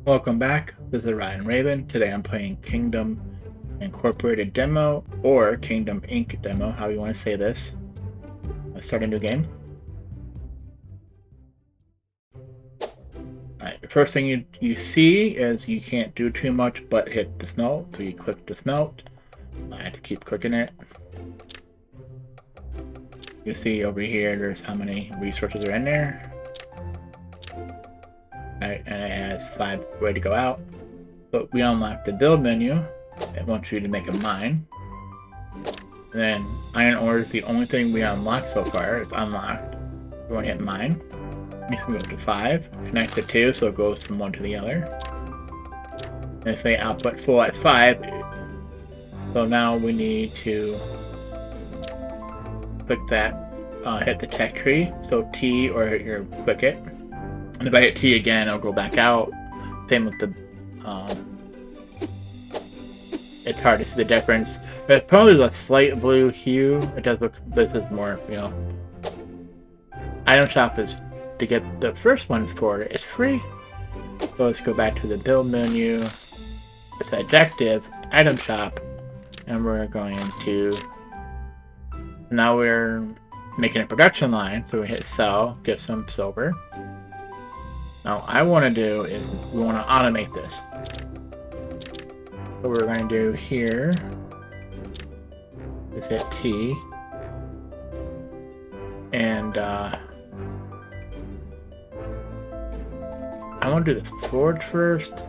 Welcome back. This is Ryan Raven. Today I'm playing Kingdom Incorporated Demo or Kingdom Inc. Demo, how you want to say this. Let's start a new game. Alright, the first thing you see is you can't do too much but hit the smelt. So you click the smelt. I have to keep clicking it. You see over here there's how many resources are in there. Alright, and it has 5 ready to go out. But we unlock the build menu. It wants you to make a mine. And then iron ore is the only thing we unlocked so far. It's unlocked. We want to hit mine. Needs to go to 5. Connect the 2 so it goes from one to the other. And say output full at 5. So now we need to click that, hit the tech tree. So T or you click it. And if I hit T again, it'll go back out. Same with the it's hard to see the difference. There's probably a slight blue hue. It does look, this is more, Item shop is, to get the first one for it, it's free. So let's go back to the build menu. It's objective, item shop. And we're going to, now we're making a production line. So we hit sell, get some silver. Now I want to do is, we want to automate this. What we're going to do here is hit T, and I want to do the forge first.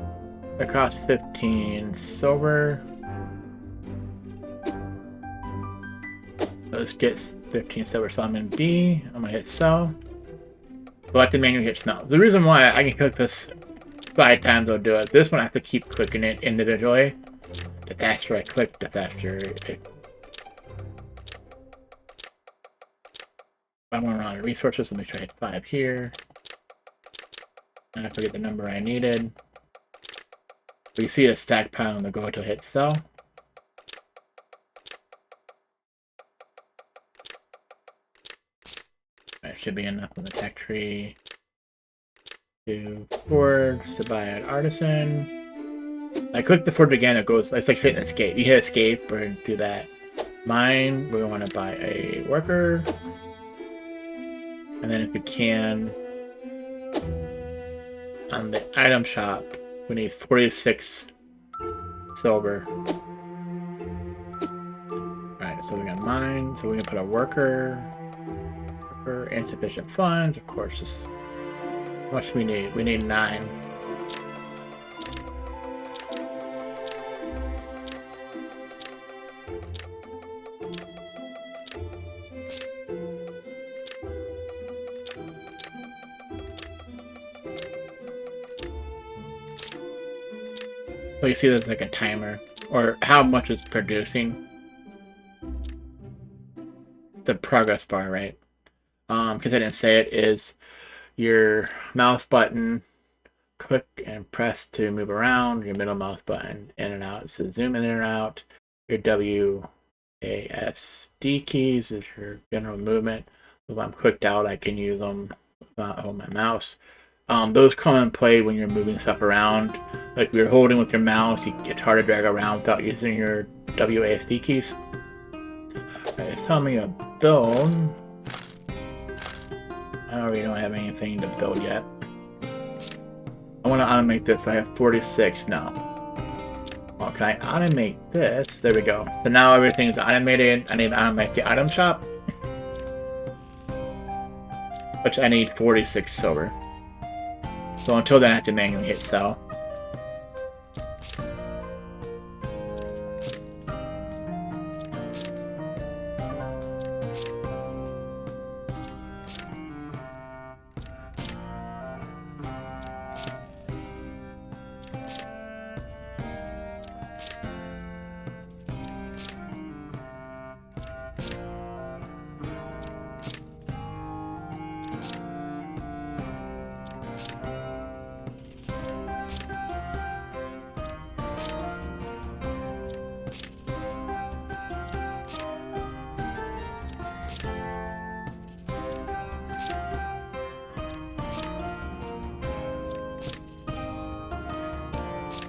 It costs 15 silver. Let's get 15 silver, so I'm in B. I'm going to hit sell. Select the menu, hit snow. The reason why I can click this 5 times I'll do it. This one I have to keep clicking it individually. The faster I click, the faster it... I'm going to run resources, let me try hit 5 here. And I forget the number I needed. But you see a stack pile on the go to hit sell. That should be enough of the tech tree. To forge, to buy an artisan. I click the forge again, it goes, it's like hitting escape. You hit escape or do that. Mine, we want to buy a worker. And then if we can, on the item shop, we need 46 silver. Alright, so we got mine, so we can put a worker. Insufficient funds, of course, just how much we need? We need 9. So you see there's like a timer, or how much it's producing. The progress bar, right? Because I didn't say it, is your mouse button, click and press to move around, your middle mouse button in and out to zoom in and out, your WASD keys is your general movement. So if I'm clicked out, I can use them on my mouse. Those come in play when you're moving stuff around. Like you're holding with your mouse, it's hard to drag around without using your WASD keys. Okay, it's telling me a build. I already don't have anything to build yet. I want to automate this. I have 46 now. Well, can I automate this? There we go. So now everything is automated. I need to automate the item shop, which I need 46 silver. So until then, I have to manually hit sell.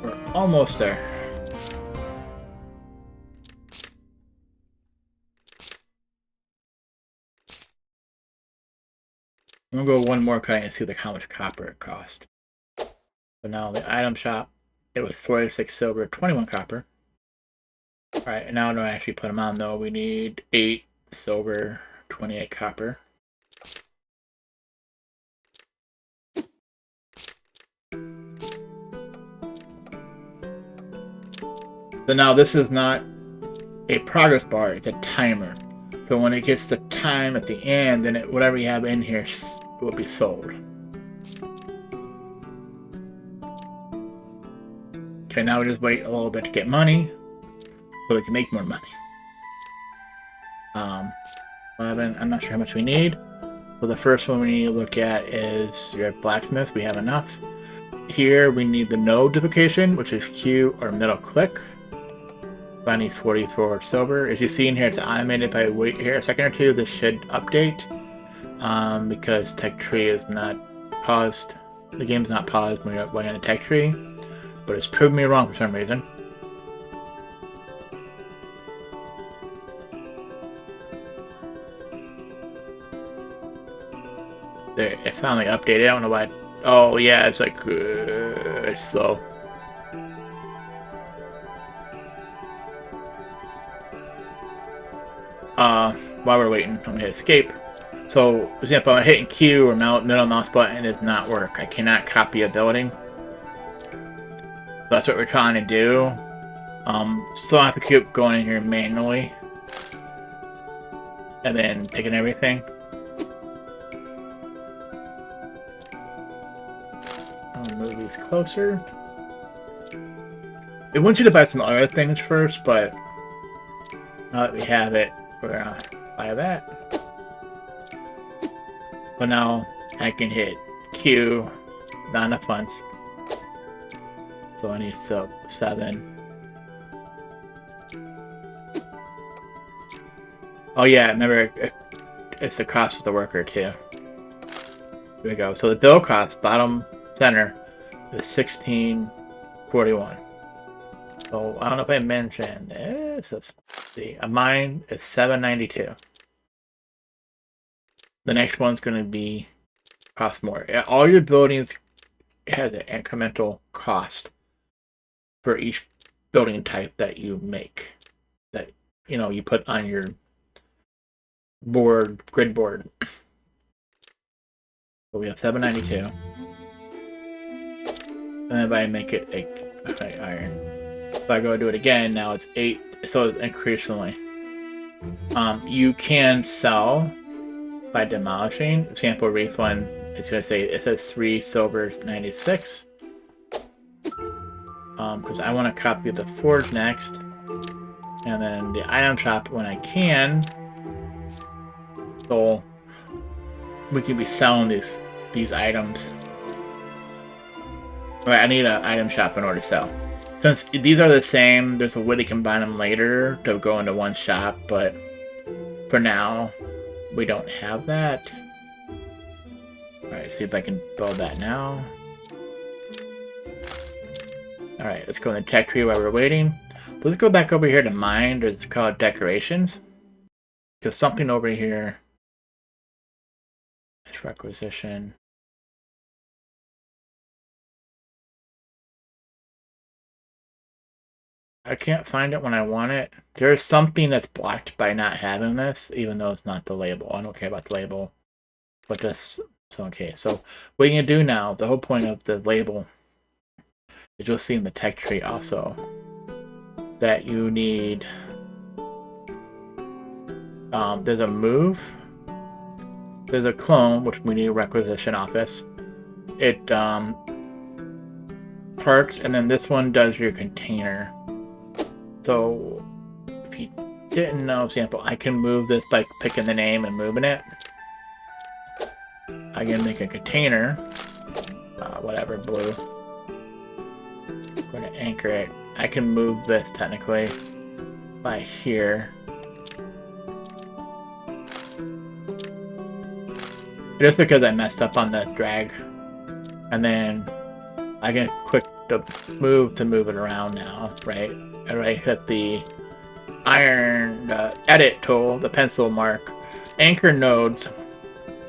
We're almost there. I'm gonna go one more cut and see like how much copper it cost. But now the item shop, it was 46 silver, 21 copper. Alright, and now to actually put them on though, we need 8 silver, 28 copper. So now this is not a progress bar, it's a timer. So when it gets the time at the end, then whatever you have in here will be sold. Okay, now we just wait a little bit to get money, so we can make more money. 11, I'm not sure how much we need. So the first one we need to look at is your blacksmith, we have enough. Here we need the node duplication, which is Q or middle click. I need 44 silver. As you see in here, it's animated. If I wait here a second or two, this should update. Because tech tree is not paused. The game's not paused when you're waiting on the tech tree. But it's proved me wrong for some reason. There, it finally updated. I don't know why. Oh yeah, it's like it's slow. While we're waiting, I'm gonna hit escape. So, for example, I'm hitting Q or middle mouse button does not work. I cannot copy a building. So that's what we're trying to do. Still have to keep going in here manually. And then picking everything. I'll move these closer. It wants you to buy some other things first, but now that we have it, we're gonna buy that. But now I can hit Q, not enough funds. So I need 7. Oh yeah, remember it's the cost of the worker too. Here we go. So the bill cost, bottom center, is 1641. So I don't know if I mentioned this. Let's see. Mine is 792. The next one's going to be cost more. All your buildings has an incremental cost for each building type that you make. That you put on your grid board. So we have 792. And then if I make it a iron. If I go do it again, now it's 8. So increasingly, you can sell by demolishing. Sample refund. It's gonna say it says 3 silver 96. Because I want to copy the forge next, and then the item shop when I can. So we can be selling these items. Alright, I need an item shop in order to sell. Since these are the same, there's a way to combine them later to go into one shop, but for now, we don't have that. Alright, see if I can build that now. Alright, let's go in the tech tree while we're waiting. Let's go back over here to mine, it's called decorations. Because something over here is requisition. I can't find it when I want it. There's something that's blocked by not having this, even though it's not the label. I don't care about the label. But just, so okay. So what you can do now, the whole point of the label is you'll see in the tech tree also that you need, there's a move, there's a clone, which we need a requisition office. It, parts, and then this one does your container. So, if you didn't know, example, I can move this by picking the name and moving it. I can make a container, whatever, blue. I'm going to anchor it. I can move this technically by here. Just because I messed up on the drag. And then I can to move it around now, right? And I hit the iron edit tool, the pencil mark. Anchor nodes,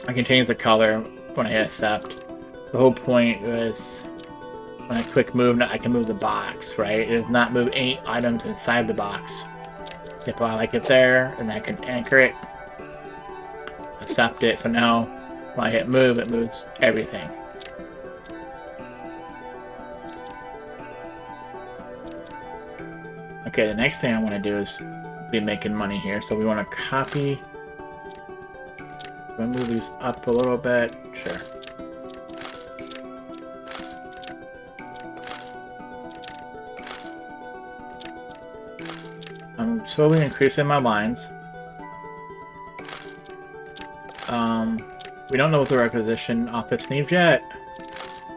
I can change the color when I hit accept. The whole point is when I click move, I can move the box, right? It does not move any items inside the box. If I like it there, and I can anchor it, accept it. So now when I hit move, it moves everything. Okay, the next thing I want to do is be making money here. So we want to copy. Move these up a little bit. Sure. I'm slowly increasing my lines. We don't know what the requisition office needs yet.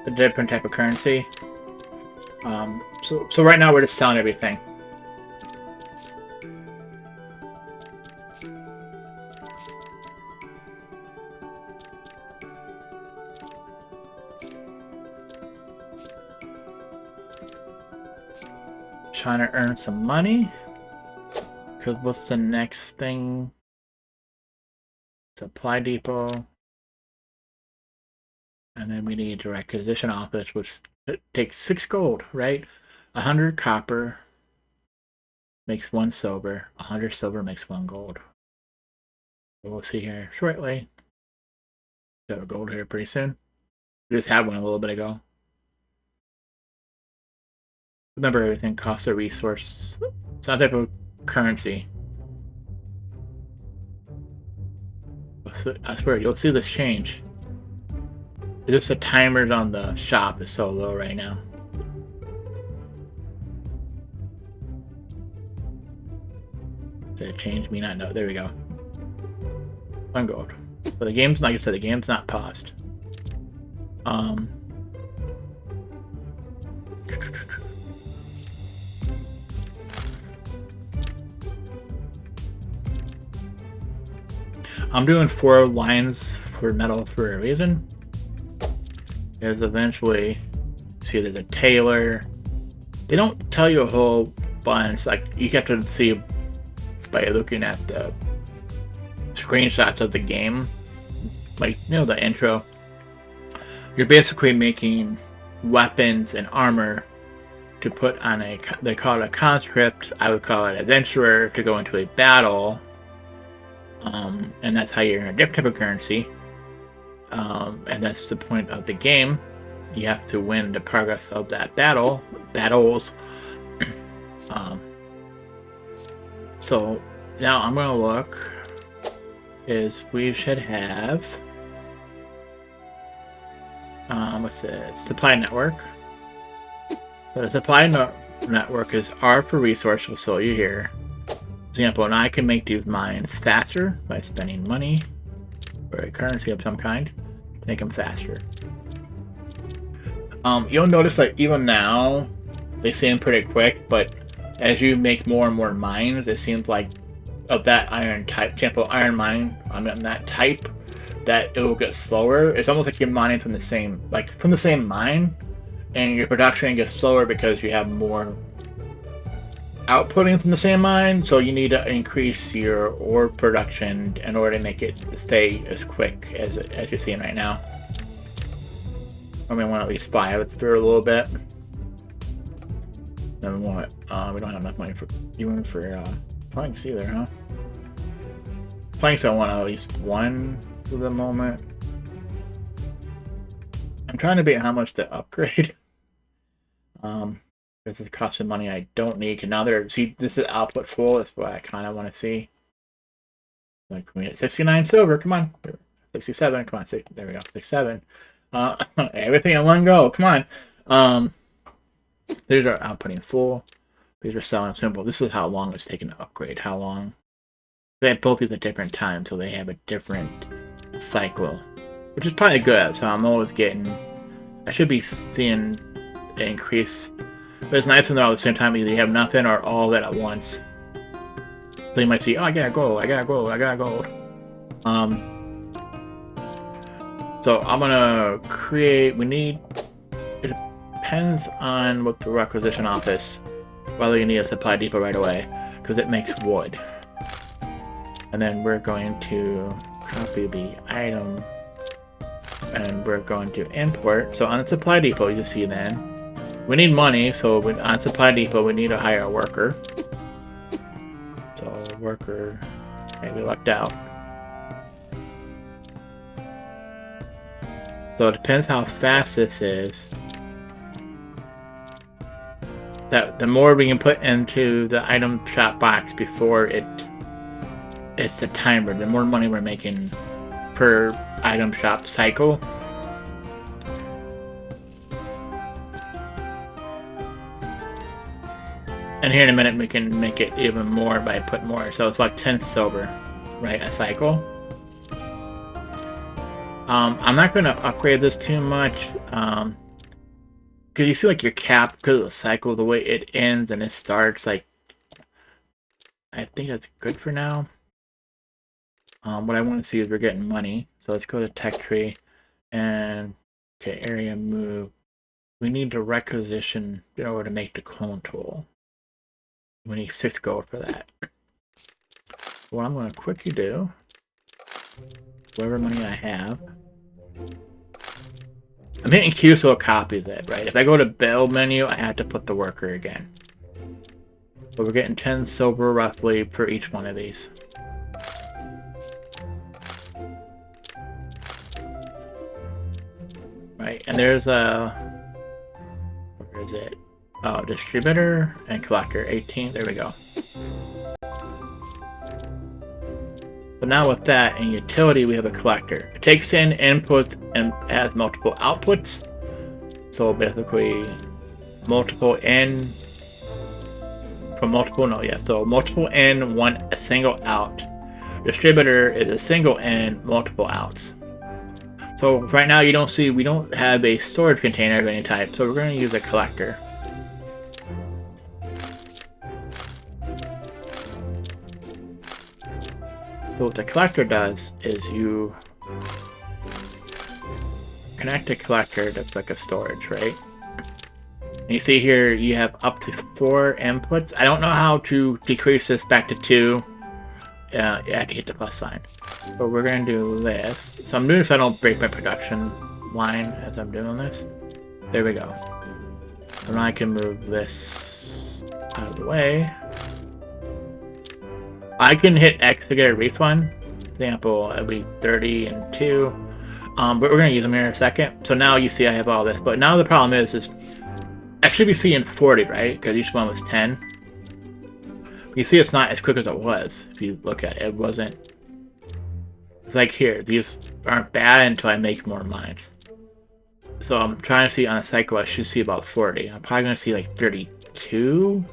A different type of currency. So right now we're just selling everything. Trying to earn some money. Because what's the next thing? Supply depot. And then we need a requisition office, which takes 6 gold, right? 100 copper makes 1 silver. 100 silver makes 1 gold. So we'll see here shortly. Got a gold here pretty soon. We just had one a little bit ago. Remember, everything costs a resource. Some type of currency. I swear, you'll see this change. Just the timers on the shop is so low right now. Did it change me? Not know. There we go. 1 gold. But the game's, like I said, the game's not paused. I'm doing 4 lines for metal for a reason. There's eventually, see, there's a tailor. They don't tell you a whole bunch. Like, you have to see by looking at the screenshots of the game, like, you know, the intro. You're basically making weapons and armor to put on a, they call it a conscript, I would call it adventurer, to go into a battle. And that's how you're in a different type of currency. And that's the point of the game. You have to win the progress of that battles. So now I'm gonna look. Is we should have what's it? Supply network. So the supply network is R for resource. We'll show you here. For example, and I can make these mines faster by spending money or a currency of some kind to make them faster. You'll notice that even now they seem pretty quick, but as you make more and more mines, it seems like of that iron type, for example, iron mine on that type, that it will get slower. It's almost like you're mining from the same, mine, and your production gets slower because you have more outputting from the same mine, so you need to increase your ore production in order to make it stay as quick as you're seeing right now. I mean, want at least 5 it through a little bit. Then we want we don't have enough money for even for planks either, huh? Planks I want at least 1 for the moment. I'm trying to beat how much to upgrade. Because it costs some money I don't need. Cause now see, this is output full. That's what I kind of want to see. Like we get 69 silver. Come on, 67. Come on, there we go. 67. Everything in one go. Come on. These are outputting full. These are selling simple. This is how long it's taken to upgrade. How long? They have both these at different times, so they have a different cycle, which is probably good. So I'm always getting. I should be seeing an increase. But it's nice to know at the same time either you have nothing or all that at once. So you might see, oh, I got gold, I got gold, I got gold. So I'm gonna create, we need, it depends on what the requisition office, whether you need a supply depot right away, because it makes wood. And then we're going to copy the item, and we're going to import. So on the supply depot, you see then, we need money, so on supply depot, we need to hire a worker. So worker, maybe lucked out. So it depends how fast this is. That the more we can put into the item shop box before it's the timer, the more money we're making per item shop cycle. And here in a minute we can make it even more by putting more. So it's like 10 silver, right, a cycle. I'm not going to upgrade this too much, because you see like your cap, because of the cycle, the way it ends and it starts, like, I think that's good for now. What I want to see is we're getting money, so let's go to tech tree, and, okay, area move. We need to requisition in order to make the clone tool. We need 6 gold for that. What I'm going to quickly do, whatever money I have, I'm hitting Q so it copies it, right? If I go to build menu, I have to put the worker again. So we're getting 10 silver roughly for each one of these. Right, and there's a, where is it? Oh, distributor and collector, 18, there we go. So now with that, in utility, we have a collector. It takes in inputs and has multiple outputs. So basically, multiple in, from multiple, no, yeah, so multiple in, a single out. Distributor is a single in, multiple outs. So right now you don't see, we don't have a storage container of any type, so we're going to use a collector. So what the collector does is you connect a collector that's like a storage, right? And you see here you have up to 4 inputs. I don't know how to decrease this back to 2. You have to hit the plus sign. So we're going to do this. So I'm doing this so I don't break my production line as I'm doing this. There we go. And I can move this out of the way. I can hit X to get a refund. For example, it'll be 30 and 2. But we're going to use them here in a second. So now you see I have all this. But now the problem is I should be seeing 40, right? Because each one was 10. You see it's not as quick as it was. If you look at it, it wasn't. It's like here, these aren't bad until I make more mines. So I'm trying to see on a cycle, I should see about 40. I'm probably going to see like 32.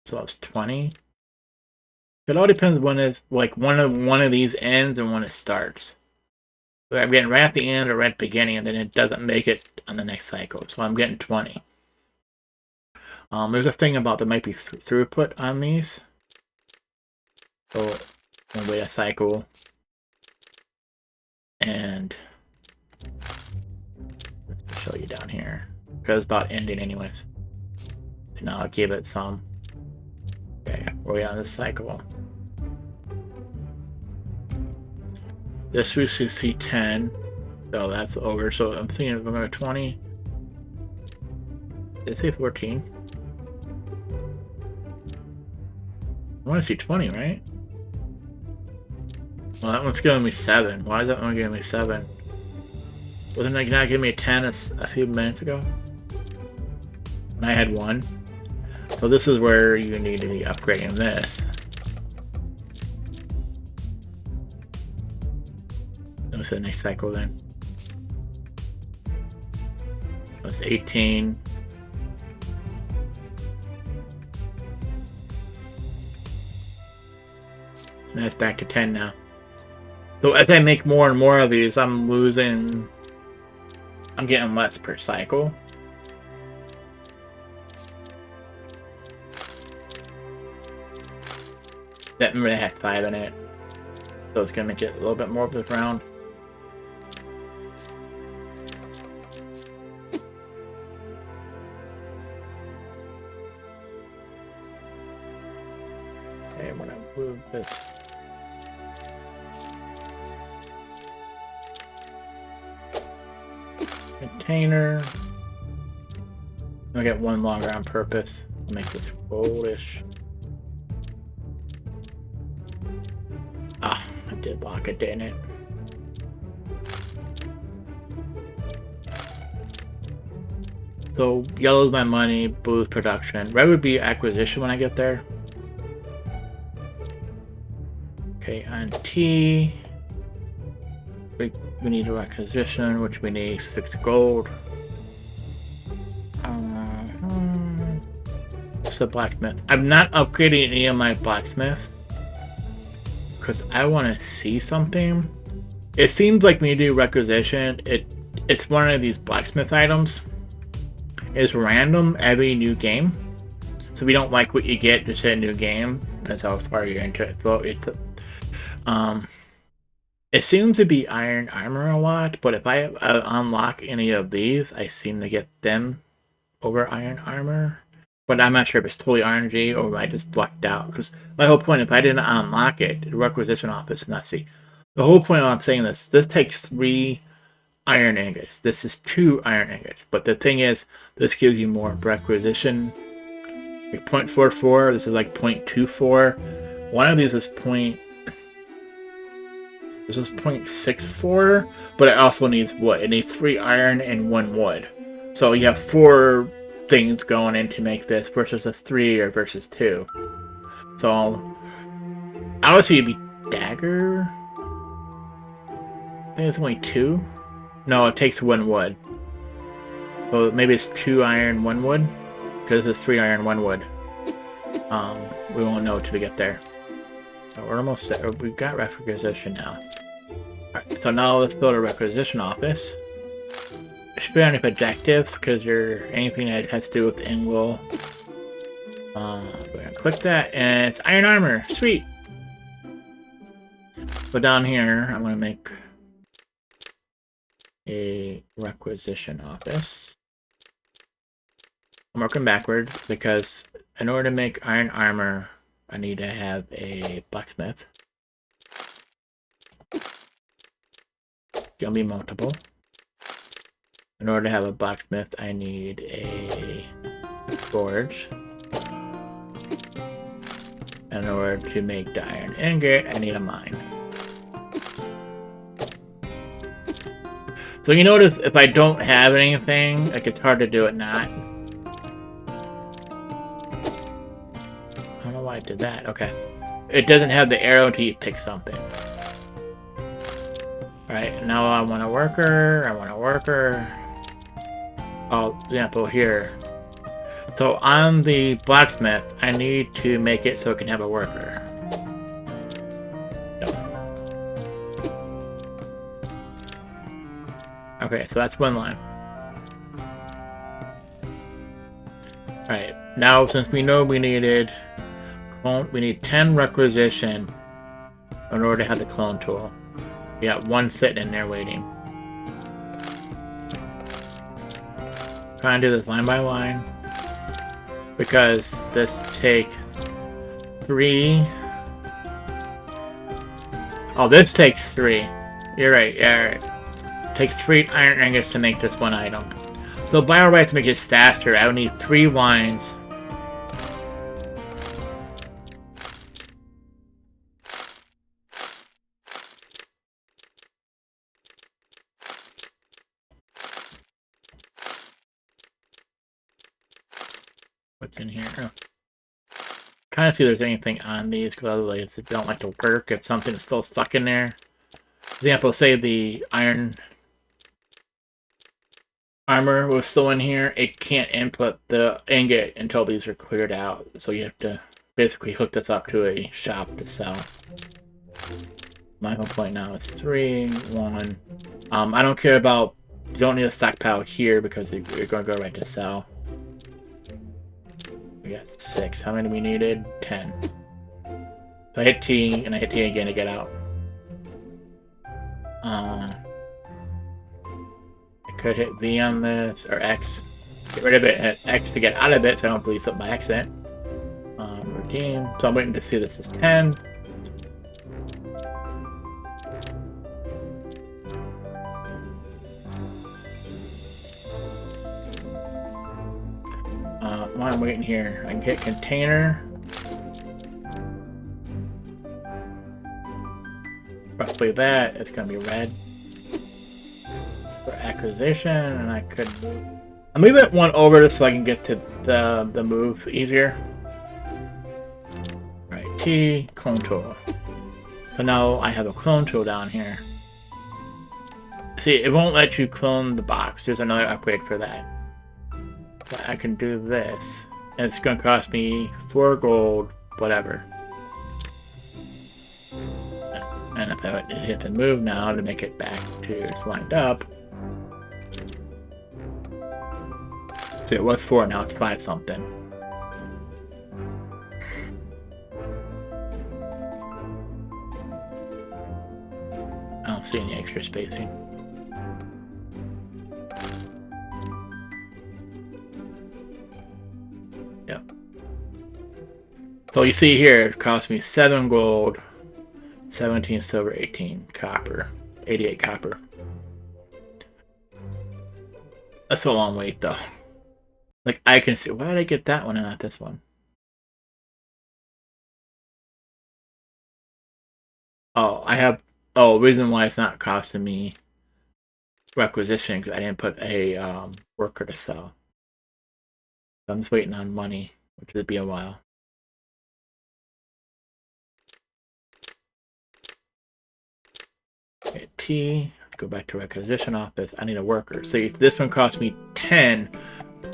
So that's 20. It all depends when it's like one of these ends and when it starts. So I'm getting right at the end or right at the beginning, and then it doesn't make it on the next cycle. So I'm getting 20. There's a thing about there might be throughput on these. So we'll wait a cycle. And let's show you down here. Because it's about ending anyways. So now I'll give it some. Okay, we're on this cycle. This we should see 10. So that's over. So I'm thinking we're going to 20. Did it say 14? I want to see 20, right? Well, that one's giving me 7. Why is that one giving me 7? Wasn't it not giving me a 10 a few minutes ago? And I had 1. So this is where you need to be upgrading this. What's the next cycle then? It's 18. And that's back to 10 now. So as I make more and more of these, I'm getting less per cycle. That really had 5 in it. So it's going to make it a little bit more of this round. I'm gonna move this. Container. I'll get one longer on purpose. I'll make this goldish. Ah, I did block it, didn't it? So yellow's my money, blue's production. Red would be acquisition when I get there. Okay, on T, we need a requisition, which we need 6 gold. What's the blacksmith? I'm not upgrading any of my blacksmith because I want to see something. It seems like when you do requisition, it's one of these blacksmith items. It's random every new game, so we don't like what you get just hit a new game. That's how far you're into it. So it seems to be iron armor a lot, but if I unlock any of these, I seem to get them over iron armor. But I'm not sure if it's totally RNG or I just lucked out. Because my whole point, if I didn't unlock it, the requisition office is not see. The whole point of I'm saying this takes 3 iron ingots. This is 2 iron ingots. But the thing is, this gives you more requisition. Like 0.44, this is like 0.24. One of these is this is 0.64, but it also needs wood. It needs 3 iron and 1 wood. So you have 4 things going in to make this versus a 3 or versus 2. So obviously it'd be dagger. I think it's only 2. No, it takes 1 wood. So maybe it's 2 iron, 1 wood, because it's 3 iron, 1 wood. We won't know until we get there. So we're almost there. We've got requisition now. Alright, so now let's build a requisition office. It should be on the objective, because you're anything that has to do with the angle. We're gonna click that, and it's iron armor. Sweet! So down here, I'm gonna make a requisition office. I'm working backwards because in order to make iron armor, I need to have a blacksmith. It's gonna be multiple. In order to have a blacksmith, I need a forge. In order to make the iron ingot, I need a mine. So you notice if I don't have anything, like it's hard to do it not. I don't know why I did that. Okay. It doesn't have the arrow until you pick something. Alright, now I want a worker. Oh, example here. So on the blacksmith, I need to make it so it can have a worker. Okay, so that's one line. Alright, now since we know we need 10 requisition in order to have the clone tool. We got 1 sitting in there waiting. Trying to do this line by line. Because this takes 3. Oh, this takes 3. You're right, yeah, right. Takes 3 iron ingots to make this one item. So by our right, to make it faster, I would need 3 lines. What's in here? Oh. Trying to see if there's anything on these, because otherwise it don't like to work if something's still stuck in there. For example, say the iron armor was still in here, it can't input the ingot until these are cleared out. So you have to basically hook this up to a shop to sell. My whole point now is 3, 1. I don't care about, you don't need a stockpile here because you're going to go right to sell. We got 6. How many we needed? 10. So I hit T, and I hit T again to get out. I could hit V on this, or X. Get rid of it, hit X to get out of it so I don't bleed something by accident. Or 17. So I'm waiting to see this is 10. While I'm waiting here, I can hit container. Roughly that, it's gonna be red. For acquisition, and I could... I'm moving one over just so I can get to the move easier. Right, T, clone tool. So now I have a clone tool down here. See, it won't let you clone the box. There's another upgrade for that. But I can do this, and it's going to cost me 4 gold, whatever. And if I hit the move now to make it back to it's lined up. So it was 4, now it's 5 something. I don't see any extra spacing. Yep. So you see here, it cost me 7 gold, 17 silver, 18 copper, 88 copper. That's a long wait though. Like I can see, why did I get that one and not this one? Oh, I have, oh, reason why it's not costing me requisition because I didn't put a worker to sell. So I'm just waiting on money, which would be a while. Okay, T, go back to requisition office. I need a worker. See, this one cost me 10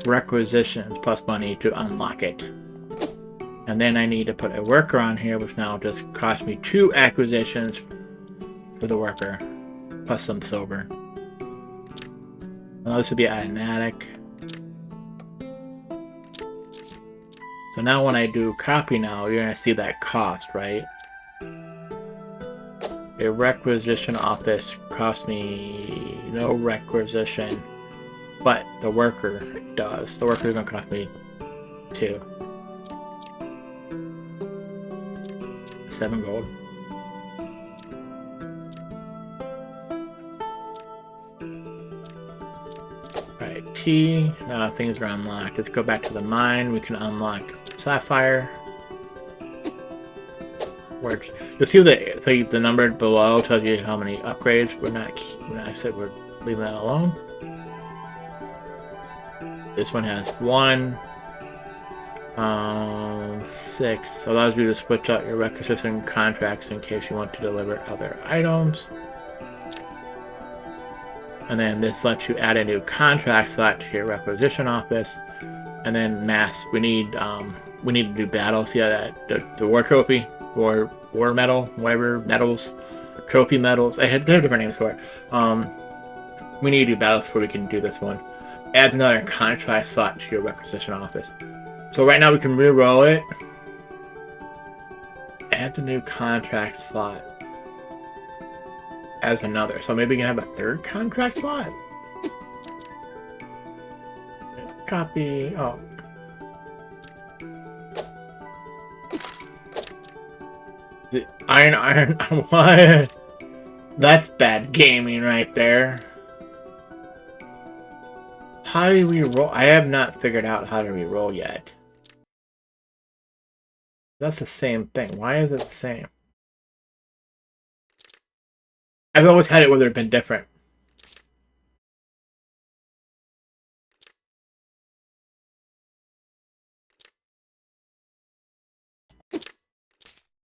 requisitions plus money to unlock it. And then I need to put a worker on here, which now just cost me 2 acquisitions for the worker, plus some silver. Now this would be automatic. So now when I do copy now, you're going to see that cost, right? A requisition office cost me no requisition, but the worker does. The worker is going to cost me 2. 7 gold. Alright, T. Now things are unlocked. Let's go back to the mine. We can unlock Sapphire. Where you'll see the number below tells you how many upgrades. I said we're leaving that alone. This one has 1. 6 allows you to switch out your requisition contracts in case you want to deliver other items. And then this lets you add a new contract slot to your requisition office. And then mass, we need to do battles. See that the war trophy, war medal, whatever medals, trophy medals. There are different names for it. We need to do battles before we can do this one. Adds another contract slot to your requisition office. So right now we can re-roll it. Adds a new contract slot. As another. So maybe we can have a 3rd contract slot? Copy. Oh. Iron. What? That's bad gaming right there. How do we roll? I have not figured out how to re-roll yet. That's the same thing. Why is it the same? I've always had it where they've been different.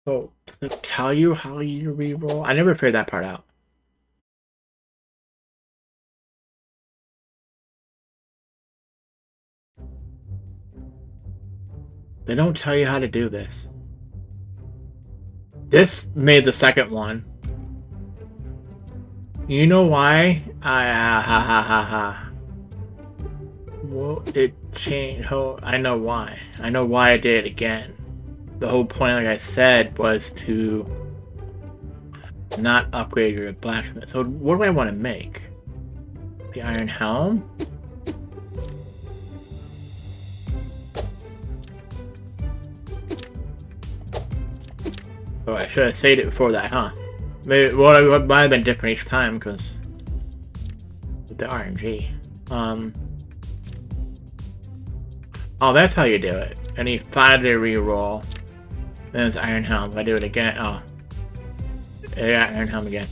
So, does it tell you how you re-roll? I never figured that part out. They don't tell you how to do this. This made the second one. You know why? Well, it changed. Oh, I know why. I know why I did it again. The whole point, like I said, was to not upgrade your blacksmith. So what do I want to make? The iron helm? Oh, I should have saved it before that, huh? Maybe, well, it might have been different each time, because... with the RNG. Oh, that's how you do it. I need 5 to re-roll. Then it's Iron Helm. If I do it again, oh. Yeah, Iron Helm again.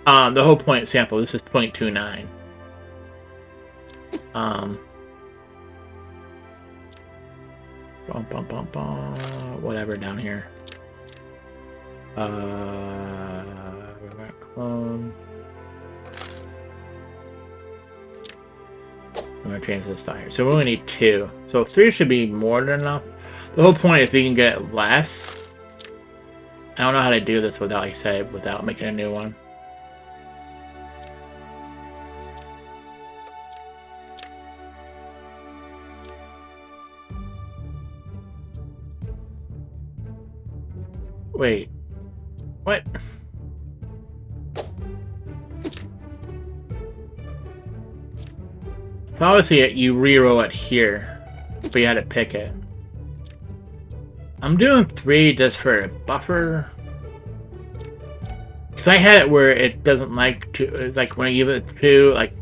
The whole point sample, this is 0.29. Whatever down here. We're gonna clone. I'm gonna change this down here. So we only need 2. So 3 should be more than enough. The whole point is we can get less. I don't know how to do this without, like I said, without making a new one. Wait. What? So obviously you reroll it here, but you had to pick it. I'm doing 3 just for a buffer. Because I had it where it doesn't like to, like when I give it 2, like,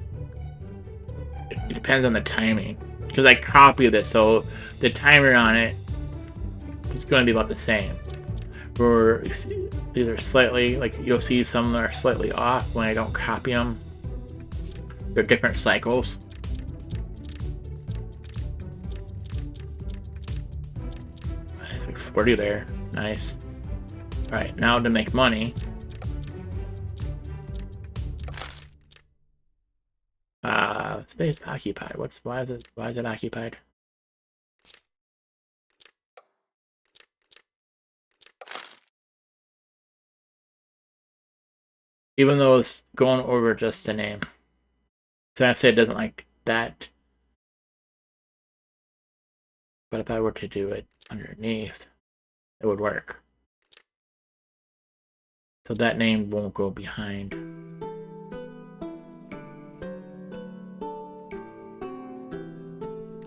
it depends on the timing. Because I copy this, so the timer on it is going to be about the same. Or these are slightly, like you'll see some that are slightly off when I don't copy them. They're different cycles. Like 40 there, nice. All right, now to make money. Space occupied. Why is it occupied? Even though it's going over just the name. So I say it doesn't like that. But if I were to do it underneath, it would work. So that name won't go behind.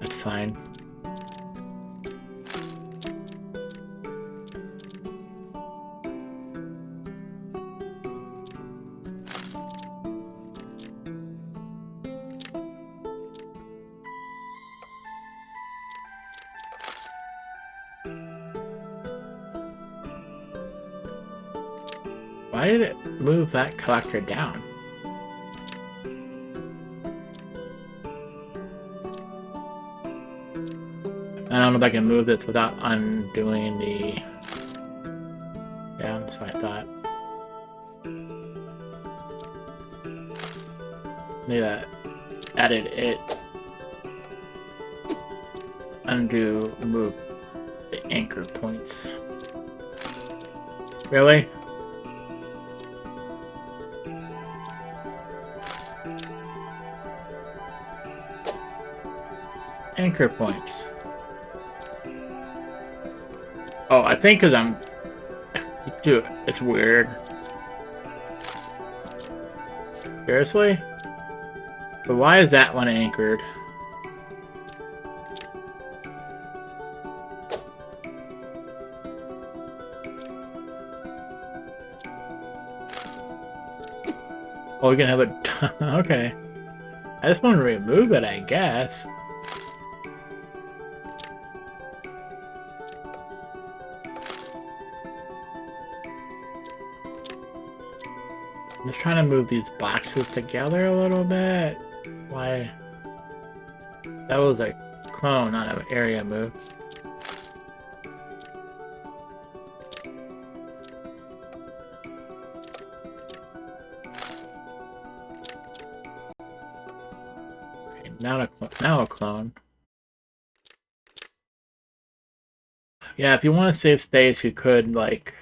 That's fine. Why did it move that collector down? I don't know if I can move this without undoing the... Yeah, that's what I thought. Need to edit it. Undo, move the anchor points. Really? Anchor points. Oh, I think because I'm... Dude, it's weird. Seriously? But why is that one anchored? Oh, we can have it... Okay. I just want to remove it, I guess. I'm just trying to move these boxes together a little bit. Why? That was a clone, not an area move. Okay, now a clone. Yeah, if you want to save space, you could, like...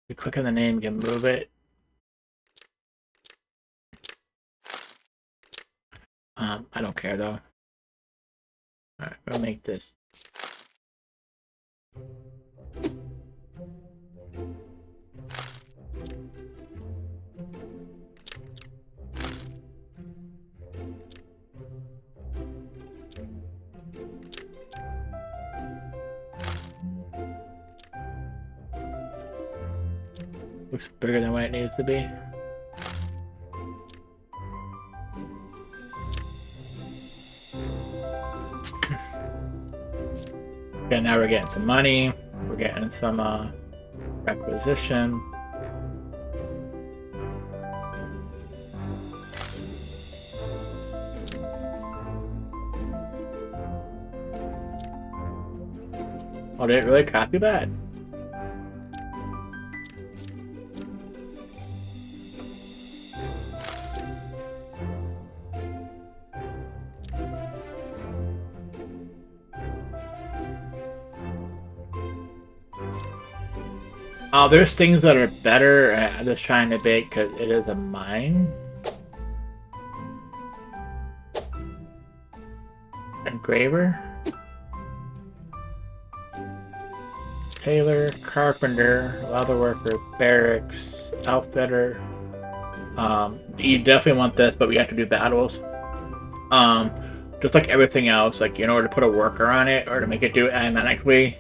You click on the name, you can move it. I don't care though. Alright, we'll make this. Looks bigger than what it needs to be. Okay, now we're getting some money. We're getting some requisition. Oh, did it really copy that? Oh, there's things that are better. I'm just trying to bake because it is a mine. Engraver. Tailor, carpenter, leatherworker, barracks, outfitter. You definitely want this, but we have to do battles. Just like everything else, like in order to put a worker on it or to make it do it automatically,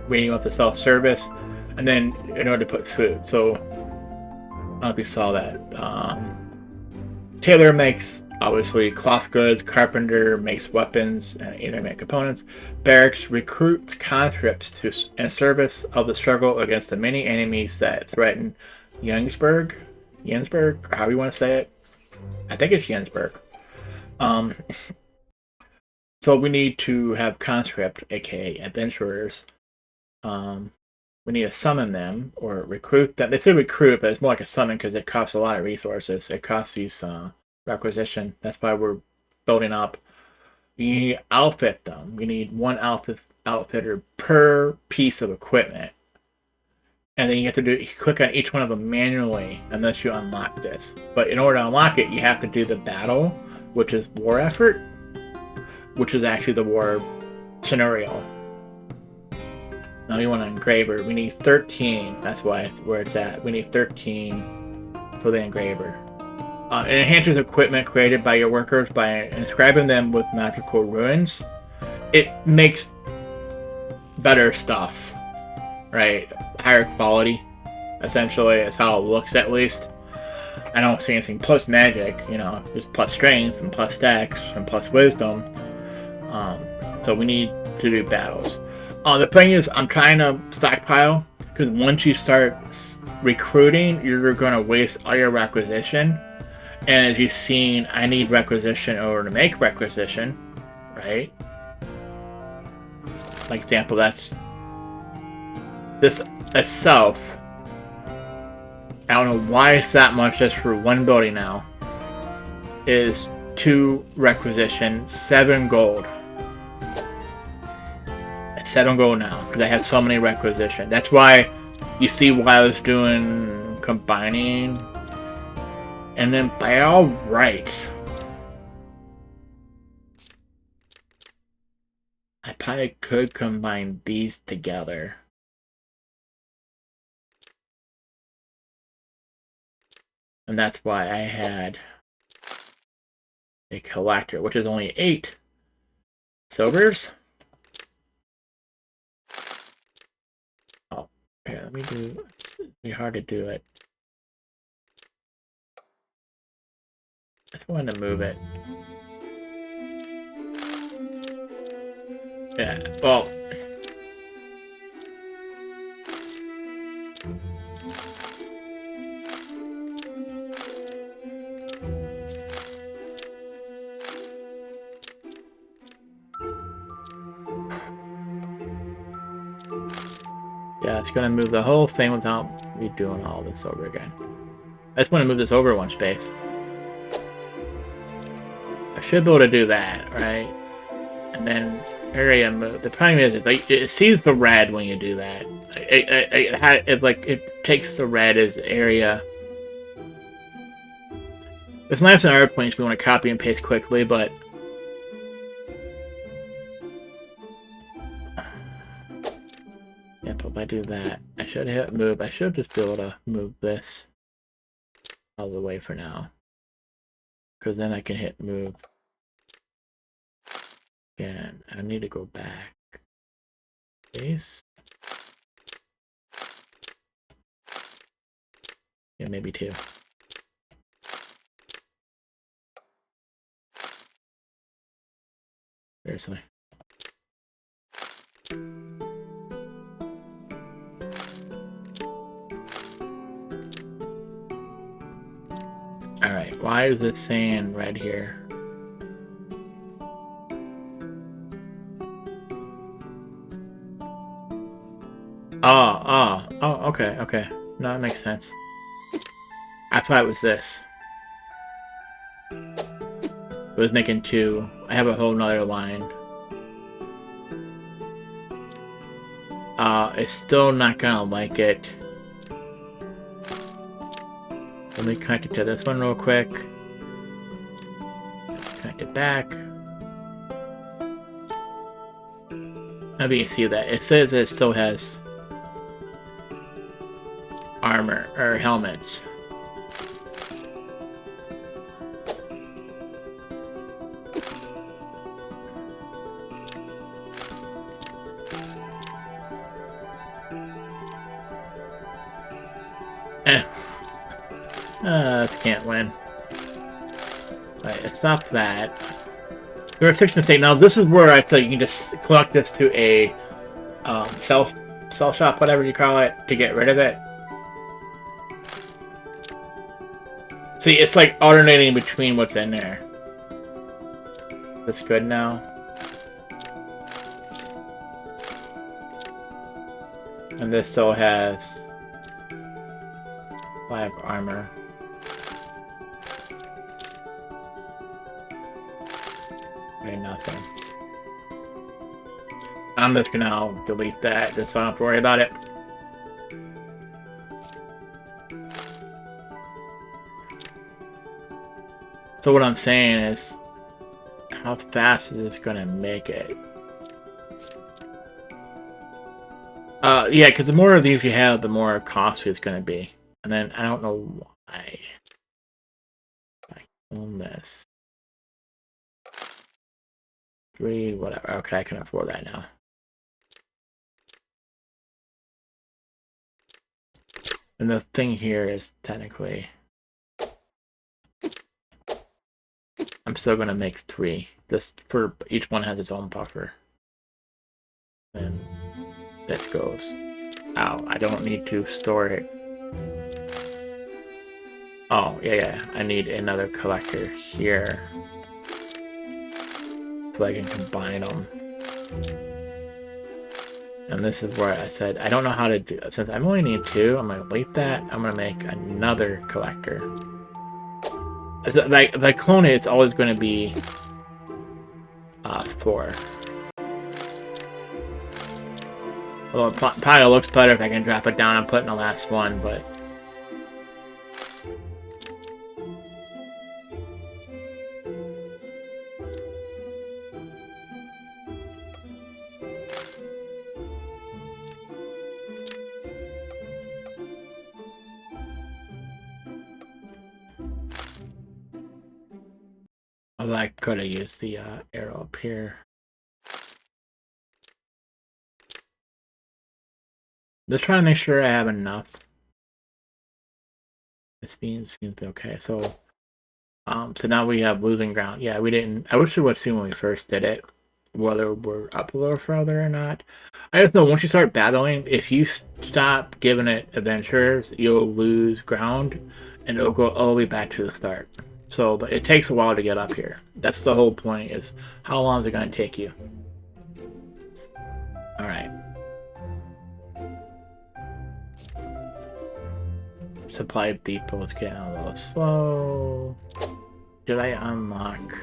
we want the self-service, and then in order to put food. So, we saw that. Tailor makes obviously cloth goods. Carpenter makes weapons and internet components. Barracks recruits conscripts to in service of the struggle against the many enemies that threaten Jensburg, or how you want to say it. I think it's Jensburg. So we need to have conscript, aka adventurers. We need to summon them or recruit them. They say recruit, but it's more like a summon because it costs a lot of resources. It costs these requisition. That's why we're building up. You need to outfit them. You need one outfitter per piece of equipment. And then you have to click on each one of them manually unless you unlock this. But in order to unlock it, you have to do the battle, which is war effort, which is actually the war scenario. Now you want an engraver. We need 13. That's where it's at. We need 13 for the engraver. It enhances equipment created by your workers by inscribing them with magical runes. It makes better stuff, right? Higher quality, essentially, is how it looks at least. I don't see anything plus magic, just plus strength and plus dex and plus wisdom. So we need to do battles. The thing is, I'm trying to stockpile, because once you start recruiting, you're going to waste all your requisition. And as you've seen, I need requisition in order to make requisition, right? Like example, that's this itself. I don't know why it's that much just for one building now. Is 2 requisition, 7 gold. 7 gold now, because I have so many requisition. That's why you see why I was doing combining. And then by all rights, I probably could combine these together. And that's why I had a collector, which is only 8 silvers. Oh, here, let me do. It'd be hard to do it. I just wanted to move it. Yeah, well. Yeah, it's gonna move the whole thing without me doing all this over again. I just want to move this over 1 space. I should be able to do that, right? And then area move. The problem is, it sees the red when you do that. It takes the red as area. It's nice in airplanes if we want to copy and paste quickly, but if I do that, I should hit move. I should just be able to move this all the way for now, because then I can hit move. Again, I need to go back. Base. Yeah, maybe 2. Seriously. Alright, why is this saying red here? Oh, okay. No, that makes sense. I thought it was this. It was making 2. I have a whole nother line. It's still not gonna like it. Let me connect it to this one real quick. Connect it back. Maybe you see that. It says it still has armor, or helmets. Can't win. Right, it's not that. Jurisdiction state. Now this is where I said you can just collect this to a sell shop, whatever you call it, to get rid of it. See, it's like alternating between what's in there. That's good now. And this still has 5 armor. Okay, nothing. I'm just gonna now delete that just so I don't have to worry about it. So what I'm saying is, how fast is this gonna make it? Yeah, because the more of these you have, the more costly it's gonna be. And then I don't know why. I own this. 3, whatever. Okay, I can afford that now. And the thing here is technically, I'm still gonna make 3. This for each one has its own buffer. And this goes out. I don't need to store it. Oh, yeah. I need another collector here. So I can combine them. And this is where I said, I don't know how to do it. Since I only need 2, I'm going to delete that. I'm going to make another collector. Like, if I clone it, it's always going to be 4. Well, it probably looks better if I can drop it down and put in the last one, but... Although I could have used the arrow up here. Just trying to make sure I have enough. This seems to be okay. So now we have losing ground. Yeah, we didn't. I wish we would have seen when we first did it, whether we're up a little further or not. I just know once you start battling, if you stop giving it adventures, you'll lose ground, and it'll go all the way back to the start. So, but it takes a while to get up here. That's the whole point, is how long is it going to take you? Alright. Supply depots getting a little slow. Did I unlock?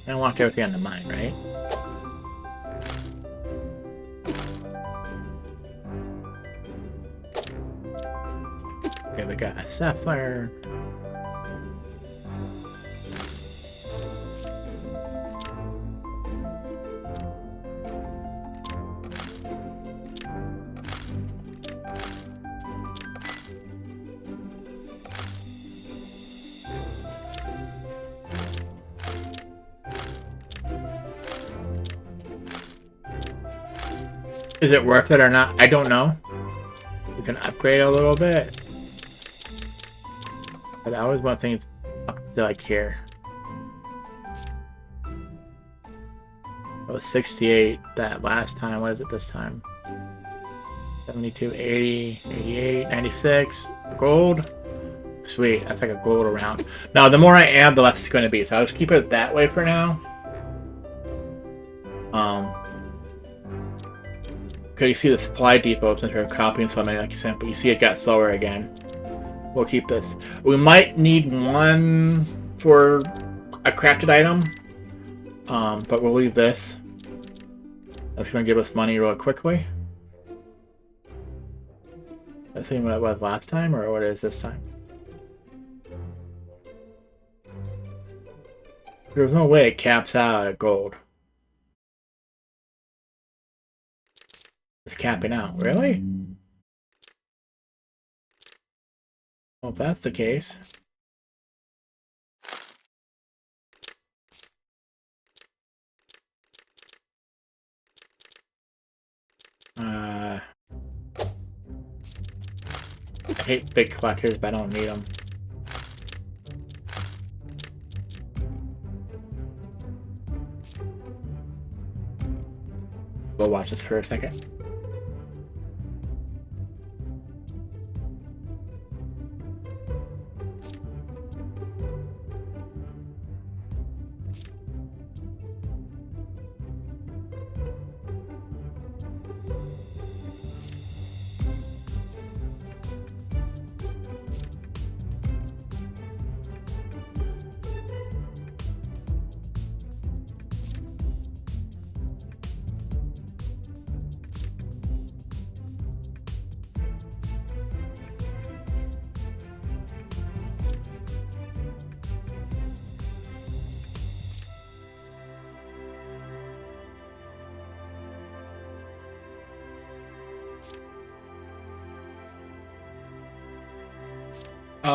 I unlocked everything on the mine, right? Okay, we got a sapphire. Is it worth it or not? I don't know. We can upgrade a little bit. But I always want things up to like here. It was 68 that last time. What is it this time? 72, 80, 88, 96. Gold. Sweet. That's like a gold around. Now, the more I add, the less it's going to be. So I'll just keep it that way for now. Because you see the supply depot, since we're copying something like example, you see it got slower again. We'll keep this. We might need one for a crafted item, but we'll leave this. That's going to give us money real quickly. Let's see what it was last time, or what it is this time. There's no way it caps out at gold. It's capping out. Really? Well, if that's the case. I hate big collectors, but I don't need them. We'll watch this for a second.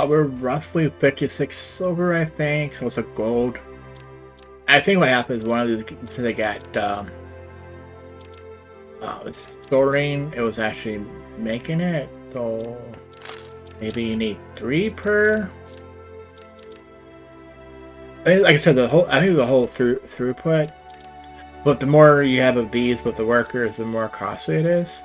We're roughly 56 silver, I think, so it's a gold. I think what happens, one of these, since they got, storing, it was actually making it, so maybe you need 3 per. Like I said, I think the whole throughput, but the more you have of these with the workers, the more costly it is.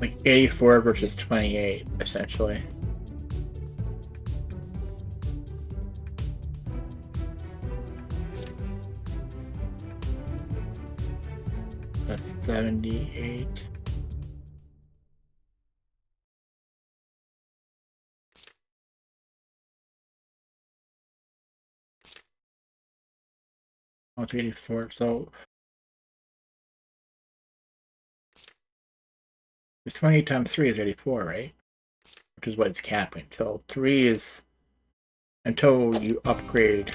Like 84 versus 28, essentially. That's 78. Oh, it's 84, so it's 28 times 3 is 84, right? Which is what it's capping. So 3 is until you upgrade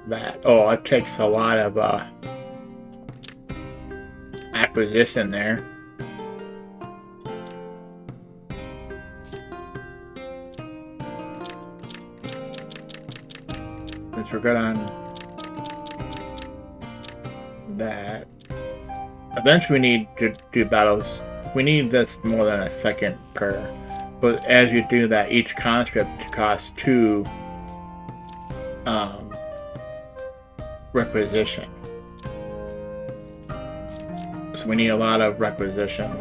that. Oh, it takes a lot of acquisition there. Since we're good on that. Eventually we need to do battles. We need this more than a second per. But as you do that, each conscript costs 2 requisition. So we need a lot of requisition.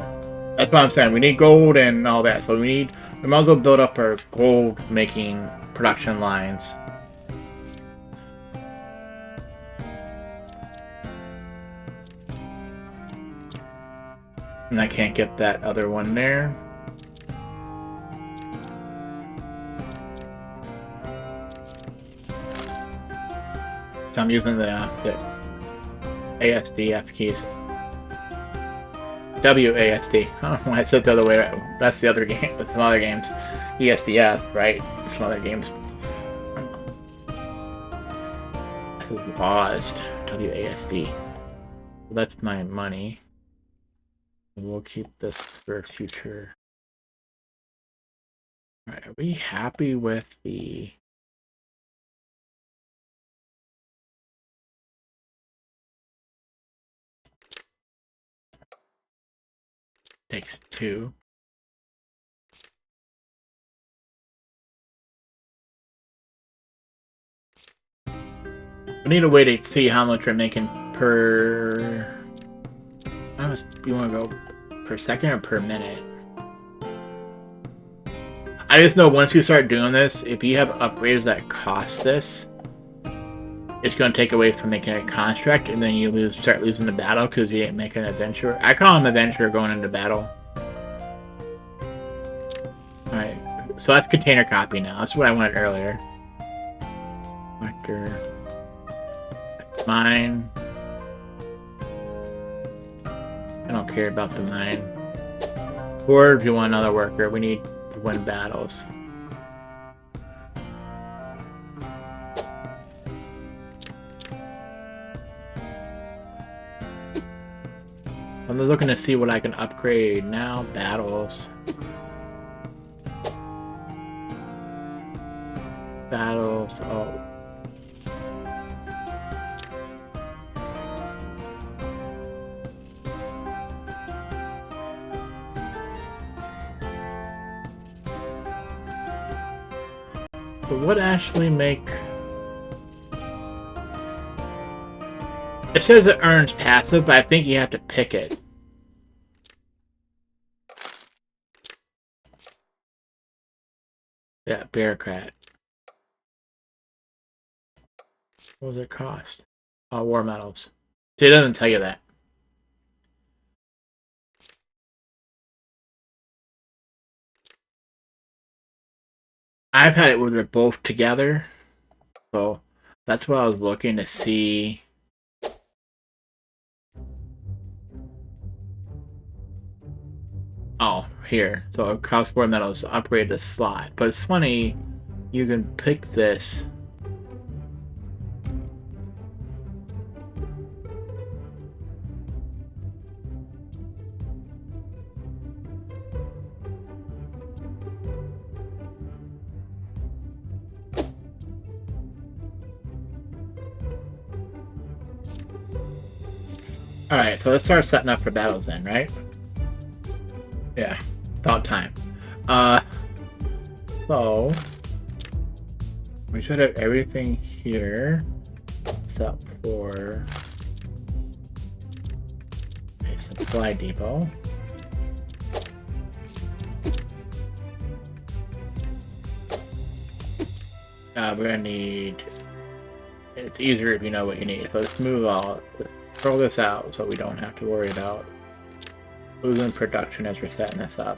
That's what I'm saying. We need gold and all that. So we might as well build up our gold making production lines. And I can't get that other one there. I'm using the ASDF keys. WASD. I don't know why I said the other way. That's the other game. That's some other games. ESDF, right? Some other games. Paused. WASD. That's my money. We'll keep this for future. Alright, are we happy with the... Takes 2. We need a way to see how much we're making per... You want to go per second or per minute? I just know once you start doing this, if you have upgrades that cost this, it's going to take away from making a construct, and then you start losing the battle because you didn't make an adventurer. I call him adventurer going into battle. Alright, so that's container copy now. That's what I wanted earlier. Vector. Mine. I don't care about the mine. Or if you want another worker, we need to win battles. I'm looking to see what I can upgrade now. Battles. Battles. Oh. But what actually make... It says it earns passive, but I think you have to pick it. Yeah, bureaucrat. What does it cost? Oh, war medals. See, it doesn't tell you that. I've had it where they're both together, so that's what I was looking to see. Oh, here. So it costs 4 medals to upgrade the slot. But it's funny, you can pick this. Alright, so let's start setting up for battles then, right? Yeah, about time. So we should have everything here except for a supply depot. We're gonna need... It's easier if you know what you need. So let's move all... Throw this out so we don't have to worry about losing production as we're setting this up.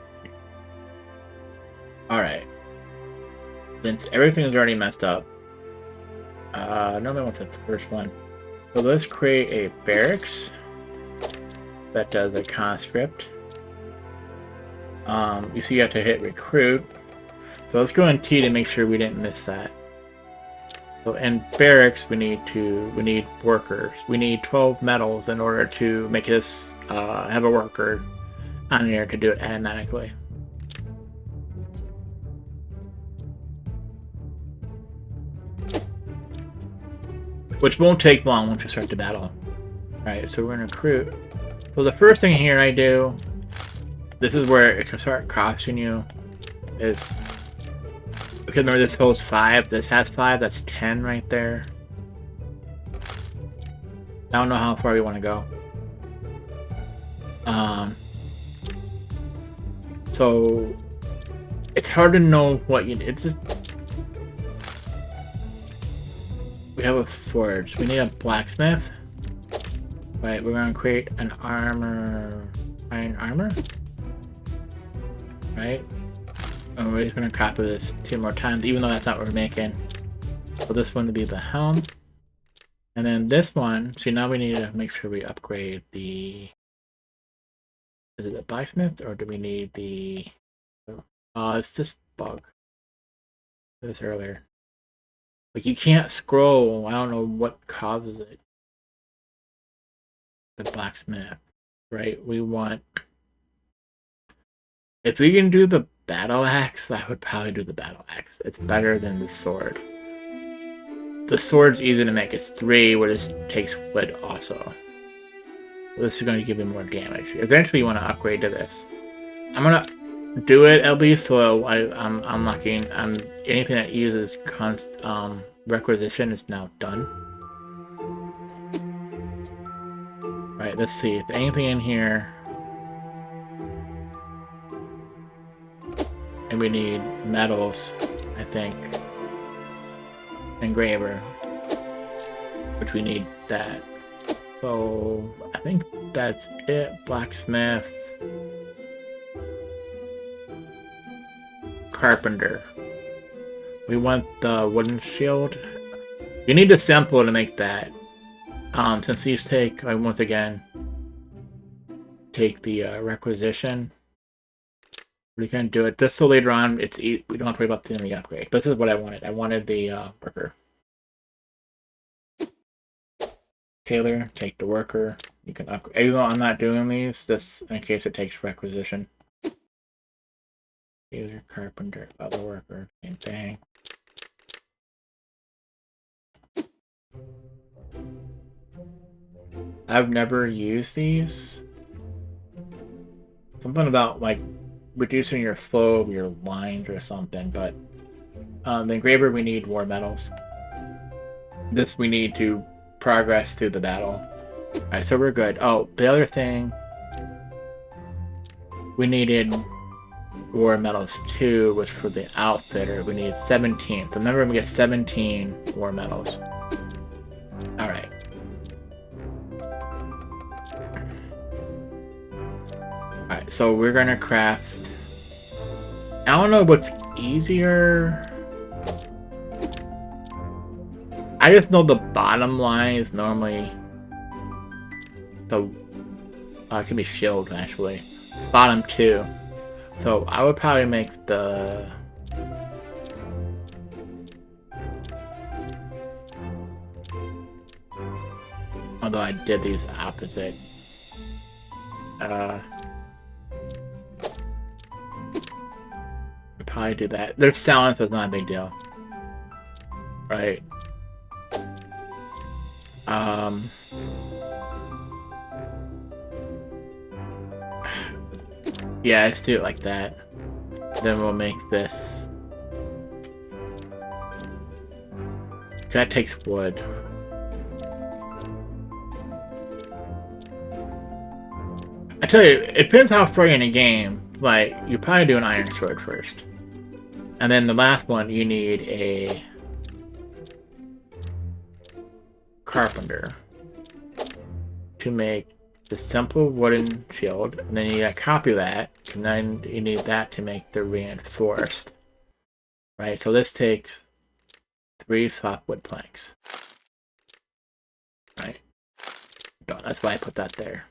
Alright. Since everything is already messed up, normally I want the first one. So let's create a barracks that does a conscript. You see you have to hit recruit. So let's go in T to make sure we didn't miss that. So in barracks we need workers. We need 12 metals in order to make this have a worker on here to do it automatically. Which won't take long once you start the battle. Alright, so we're gonna recruit. So the first thing here I do, this is where it can start costing you, is... Because remember this holds 5, this has 5, that's 10 right there. I don't know how far we want to go. So it's hard to know what you... It's just... We have a forge. We need a blacksmith. Right, we're gonna create an armor... Iron armor? Right? And we're just going to copy this 2 more times, even though that's not what we're making. So this one to be the helm. And then this one, see now we need to make sure we upgrade the... Is it the blacksmith or do we need the... it's this bug. This earlier. Like you can't scroll, I don't know what causes it. The blacksmith, right? We want... If we can do the battle axe, I would probably do the battle axe. It's better than the sword. The sword's easy to make. It's 3, where this takes wood also. This is going to give you more damage. Eventually you want to upgrade to this. I'm going to do it at least so I'm unlocking anything that uses requisition is now done. Right, let's see. If anything in here... And we need metals, I think. Engraver. Which we need that. So, I think that's it. Blacksmith. Carpenter. We want the wooden shield. You need a sample to make that. Since these take, once again, take the requisition. We can do it. This so later on, we don't have to worry about doing the upgrade. But this is what I wanted. I wanted the worker. Tailor, take the worker. You can upgrade. Even though I'm not doing these, this in case it takes requisition. Tailor, carpenter, other worker, same thing. I've never used these. Something about like reducing your flow of your lines or something, but the engraver we need more metals. This we need to progress through the battle. Alright, so we're good. Oh, the other thing we needed war metals too was for the outfitter. We needed 17. So remember we get 17 war metals. Alright. Alright, so we're gonna craft... I don't know what's easier. I just know the bottom line is normally the... it can be shield, actually. Bottom 2. So I would probably make the... Although I did these opposite. Probably do that. Their silence was not a big deal. Right. Yeah, let's do it like that. Then we'll make this. That takes wood. I tell you, it depends how far you're in a game. Like, you probably do an iron sword first. And then the last one, you need a carpenter to make the simple wooden shield. And then you gotta copy that, and then you need that to make the reinforced. Right, so this takes 3 softwood planks. Right. That's why I put that there.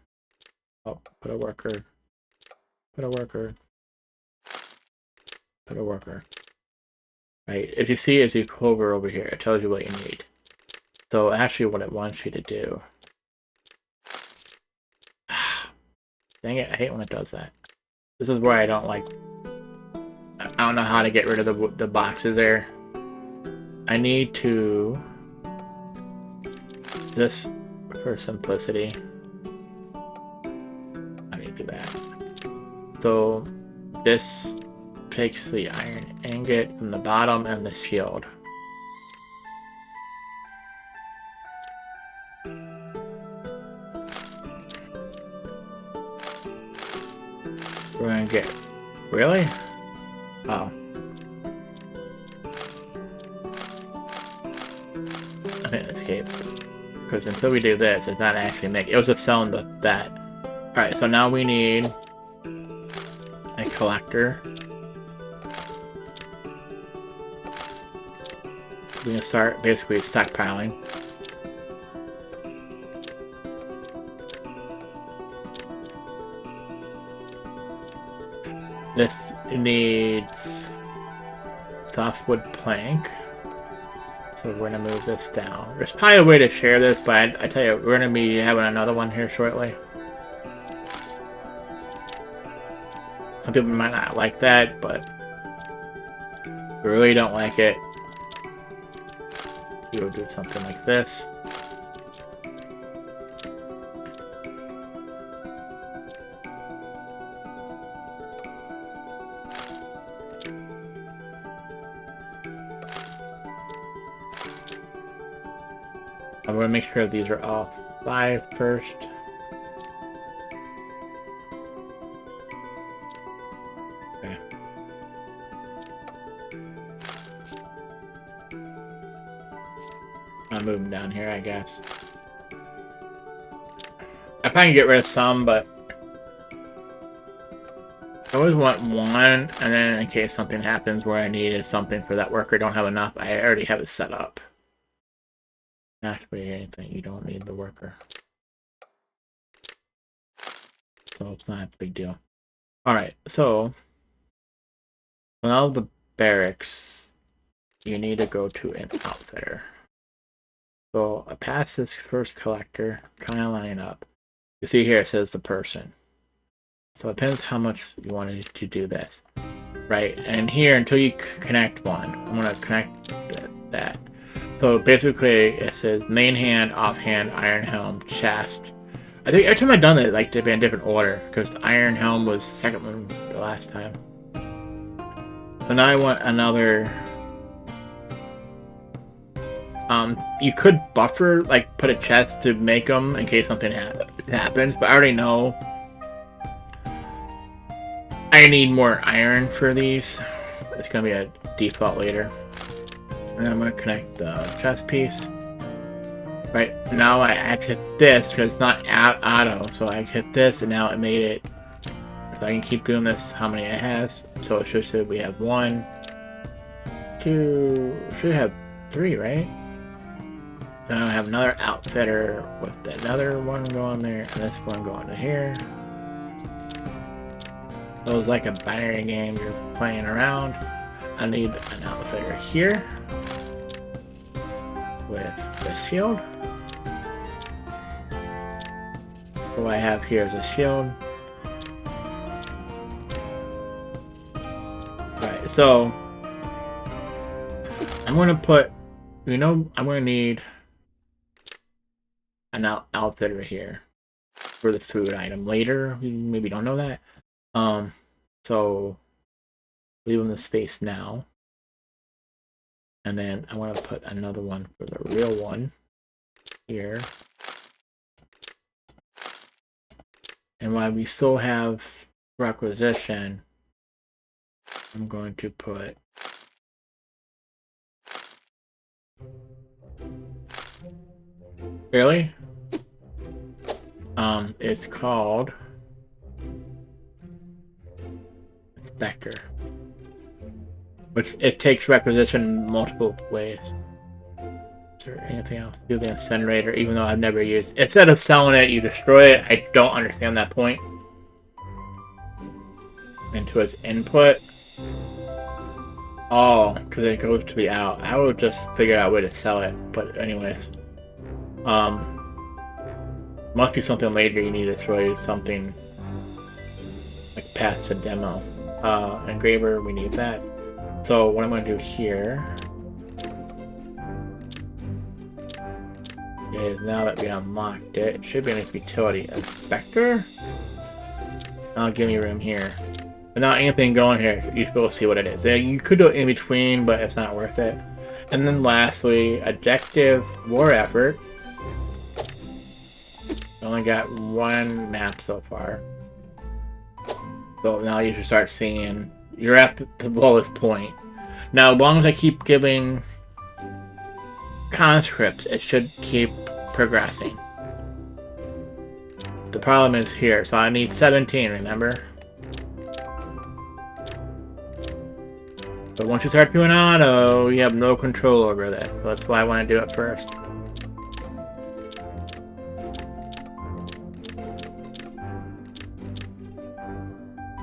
Oh, put a worker. Put a worker. Put a worker. Right, if you see as you hover over here, it tells you what you need. So actually what it wants you to do... Dang it, I hate when it does that. This is where I don't like... I don't know how to get rid of the boxes there. I need to... This, for simplicity. I need to do that. So, this takes the iron ingot from the bottom and the shield. We're gonna get... Really? Oh. I think escape. Because until we do this, it's not actually making... It was just selling that. Alright, so now we need... a collector. We're gonna start basically stockpiling. This needs softwood plank. So we're gonna move this down. There's probably a way to share this, but I tell you, we're gonna be having another one here shortly. Some people might not like that, but if you really don't like it, you'll do something like this. I'm going to make sure these are all 5 first. Okay. I'll move them down here, I guess. I probably can get rid of some, but I always want one, and then in case something happens where I needed something for that worker, don't have enough, I already have it set up. Actually, anything, you don't need the worker. So it's not a big deal. Alright, so now the barracks, you need to go to an outfitter. So I pass this first collector, try to line up. You see here it says the person. So it depends how much you wanted to do this. Right, and here until you connect one, I'm going to connect that. So basically, it says main hand, offhand, iron helm, chest. I think every time I've done it, like they've been in different order because the iron helm was second one the last time. So now I want another. You could buffer, like put a chest to make them in case something happens, but I already know I need more iron for these. It's gonna be a default later. And I'm going to connect the chest piece. Right, now I had to hit this because it's not auto. So I hit this and now it made it. So I can keep doing this how many it has. So it should say we have 1, 2, should have 3, right? Then I have another outfitter with another one going there and this one going to here. So it's like a binary game, you're playing around. I need an outfitter here with the shield. What I have here is a shield. Right, so I'm gonna put, I'm gonna need an outfitter here for the food item later. We maybe don't know that. So leave them the space now. And then I want to put another one for the real one here. And while we still have requisition, I'm going to put really? It's called Inspector. Which it takes requisition multiple ways. Is there anything else? Do the incinerator, even though I've never used it. Instead of selling it, you destroy it. I don't understand that point. Into its input. Oh, because it goes to the out. I would just figure out a way to sell it. But anyways. Must be something later you need to destroy something like past a demo. Engraver, we need that. So what I'm going to do here is now that we unlocked it, it should be in utility inspector. I'll give me room here. But not anything going here, you will see what it is. You could do it in between, but it's not worth it. And then lastly, objective war effort. I only got 1 map so far. So now you should start seeing you're at the lowest point. Now, as long as I keep giving conscripts, it should keep progressing. The problem is here, so I need 17, remember? But once you start doing auto, you have no control over that. So that's why I want to do it first.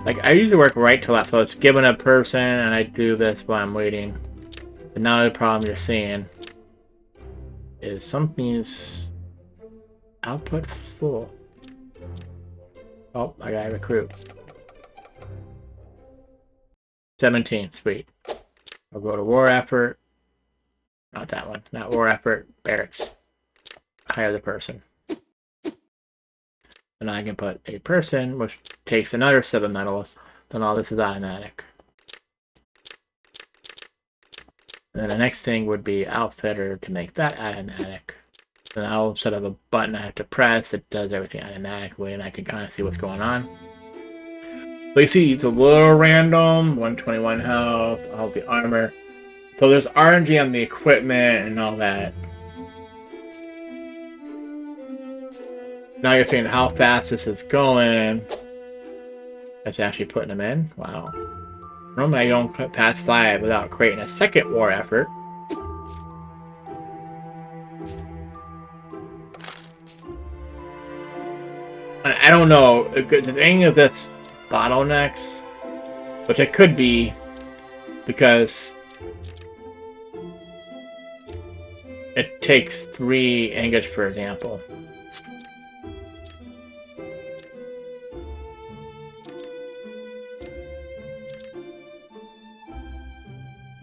Like, I usually work right to left, so it's given a person, and I do this while I'm waiting. But now the problem you're seeing is something's output full. Oh, I gotta recruit. 17, sweet. I'll go to war effort. Not that one, not war effort, barracks. Hire the person. And I can put a person, which takes another 7 metals. Then all this is automatic. And then the next thing would be outfitter to make that automatic. So now instead of a button I have to press, it does everything automatically, and I can kind of see what's going on. But you see, it's a little random. 121 health, all the armor. So there's RNG on the equipment and all that. Now you're seeing how fast this is going. That's actually putting them in. Wow. Normally I don't put past 5 without creating a second war effort. I don't know if any of this bottlenecks, which it could be, because it takes 3 ingots, for example.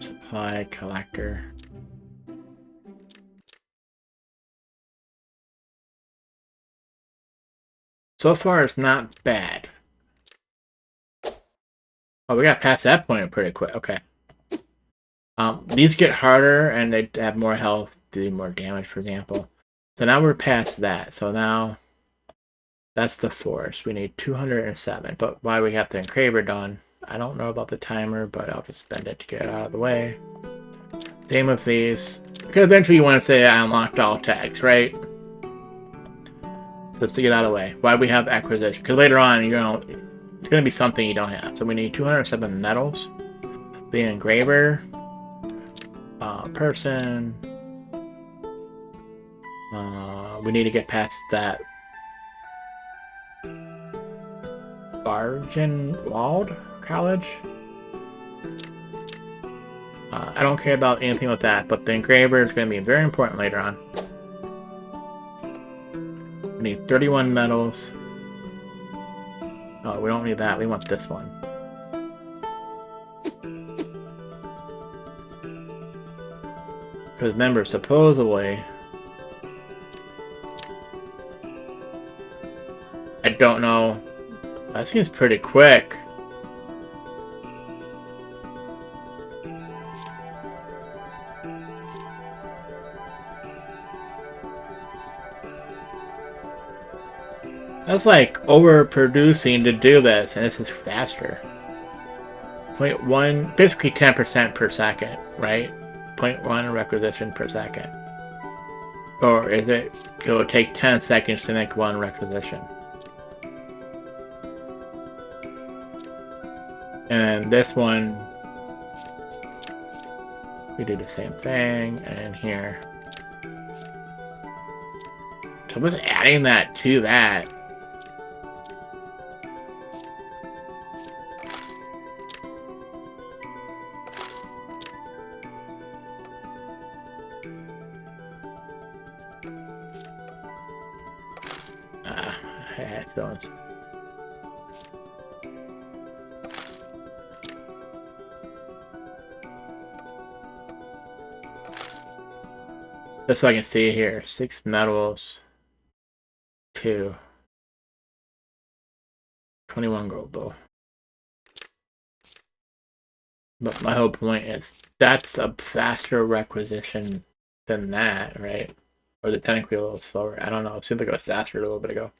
Supply collector. So far, it's not bad. Oh, we got past that point pretty quick. Okay. These get harder, and they have more health, do more damage, for example. So now we're past that. So now, that's the force. We need 207. But why we got the engraver done, I don't know about the timer, but I'll just spend it to get it out of the way. Same with these. Because eventually you want to say I unlocked all tags, right? Just to get out of the way. Why we have acquisition? Because later on, you know, it's going to be something you don't have. So we need 207 metals. The engraver. Person. We need to get past that Bargenwald College. I don't care about anything with that, but the engraver is going to be very important later on. We need 31 metals. Oh, we don't need that. We want this one. Because remember, supposedly, I don't know. That seems pretty quick. That's like overproducing to do this, and this is faster. 0.1, basically 10% per second, right? 0.1 requisition per second. Or is it, it will take 10 seconds to make 1 requisition. And this one, we do the same thing, and here. So I'm just adding that to that. Those. Just so I can see here, 6 metals, 2, 21 gold though. But my whole point is that's a faster requisition than that, right? Or is it technically a little slower? I don't know. It seemed like it was faster a little bit ago.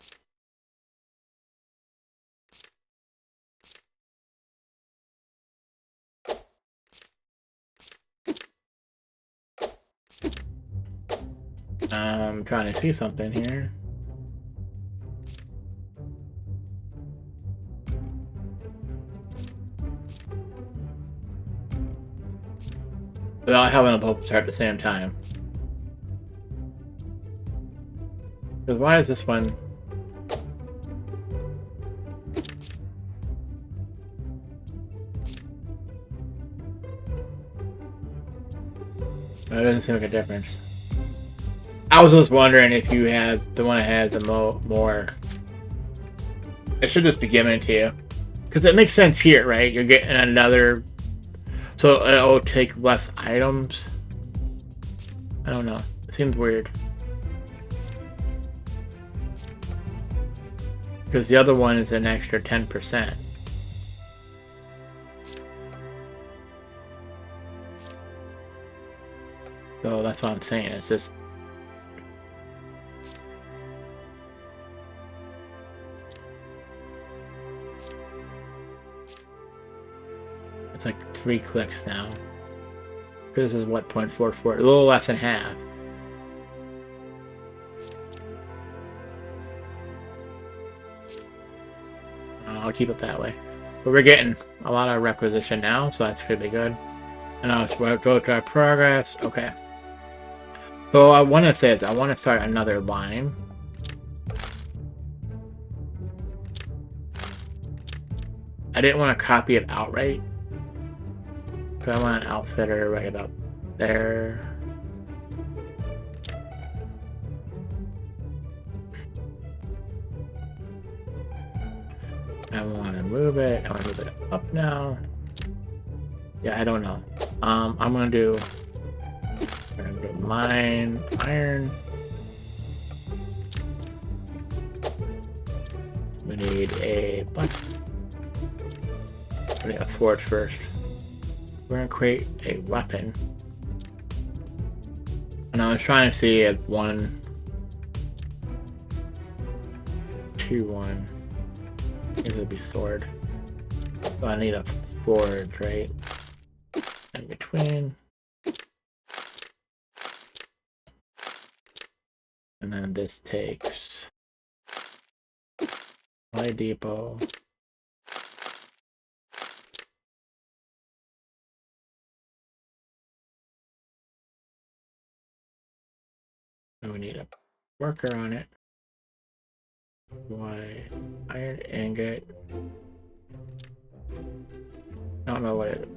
I'm trying to see something here. Without having them both start at the same time. Because why is this one? That doesn't seem like a difference. I was just wondering if you had the one that has the more. It should just be given to you. Because it makes sense here, right? You're getting another. So it'll take less items. I don't know. It seems weird. Because the other one is an extra 10%. So that's what I'm saying. It's just. It's like 3 clicks now. This is what, 0.44? A little less than half. I'll keep it that way. But we're getting a lot of requisition now, so that's gonna be good. And I'll go to our progress. Okay. So I want to say is I want to start another line. I didn't want to copy it outright. So I want an outfitter right about there. I want to move it. I want to move it up now. Yeah, I don't know. I'm gonna do mine iron. We need a bunch. We need a forge first. We're gonna create a weapon. And I was trying to see if 1, 2, 1. It would be sword. So I need a forge, right? In between. And then this takes my depot. And we need a worker on it. Why? Iron ingot. I don't know what it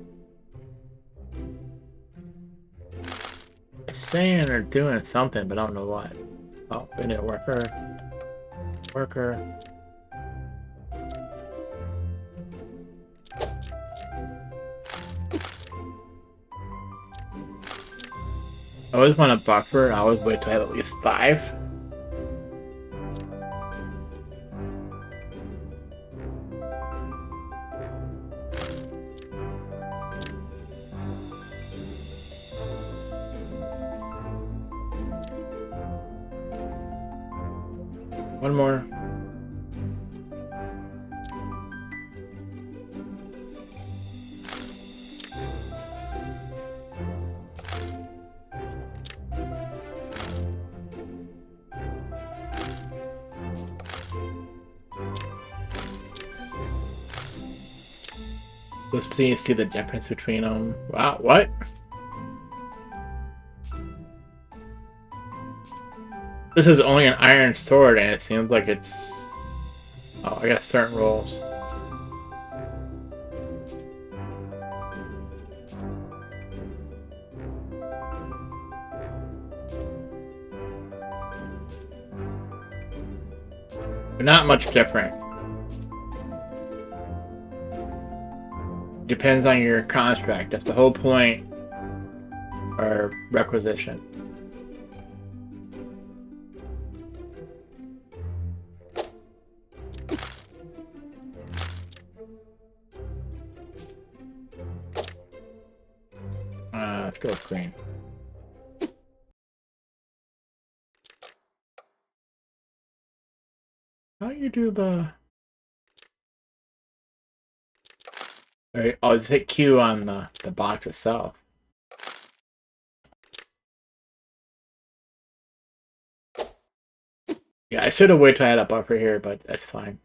is. It's saying they're doing something, but I don't know what. Oh, we need a worker. Worker. I always want a buffer. I always wait to have at least 5. One more. Let's see the difference between them. Wow, what? This is only an iron sword, and it seems like it's... Oh, I got certain rolls. They're not much different. Depends on your construct. That's the whole point. Or requisition. Let's go with green. How do you do the... Alright, I'll just hit Q on the box itself. Yeah, I should have waited till I had a buffer here, but that's fine.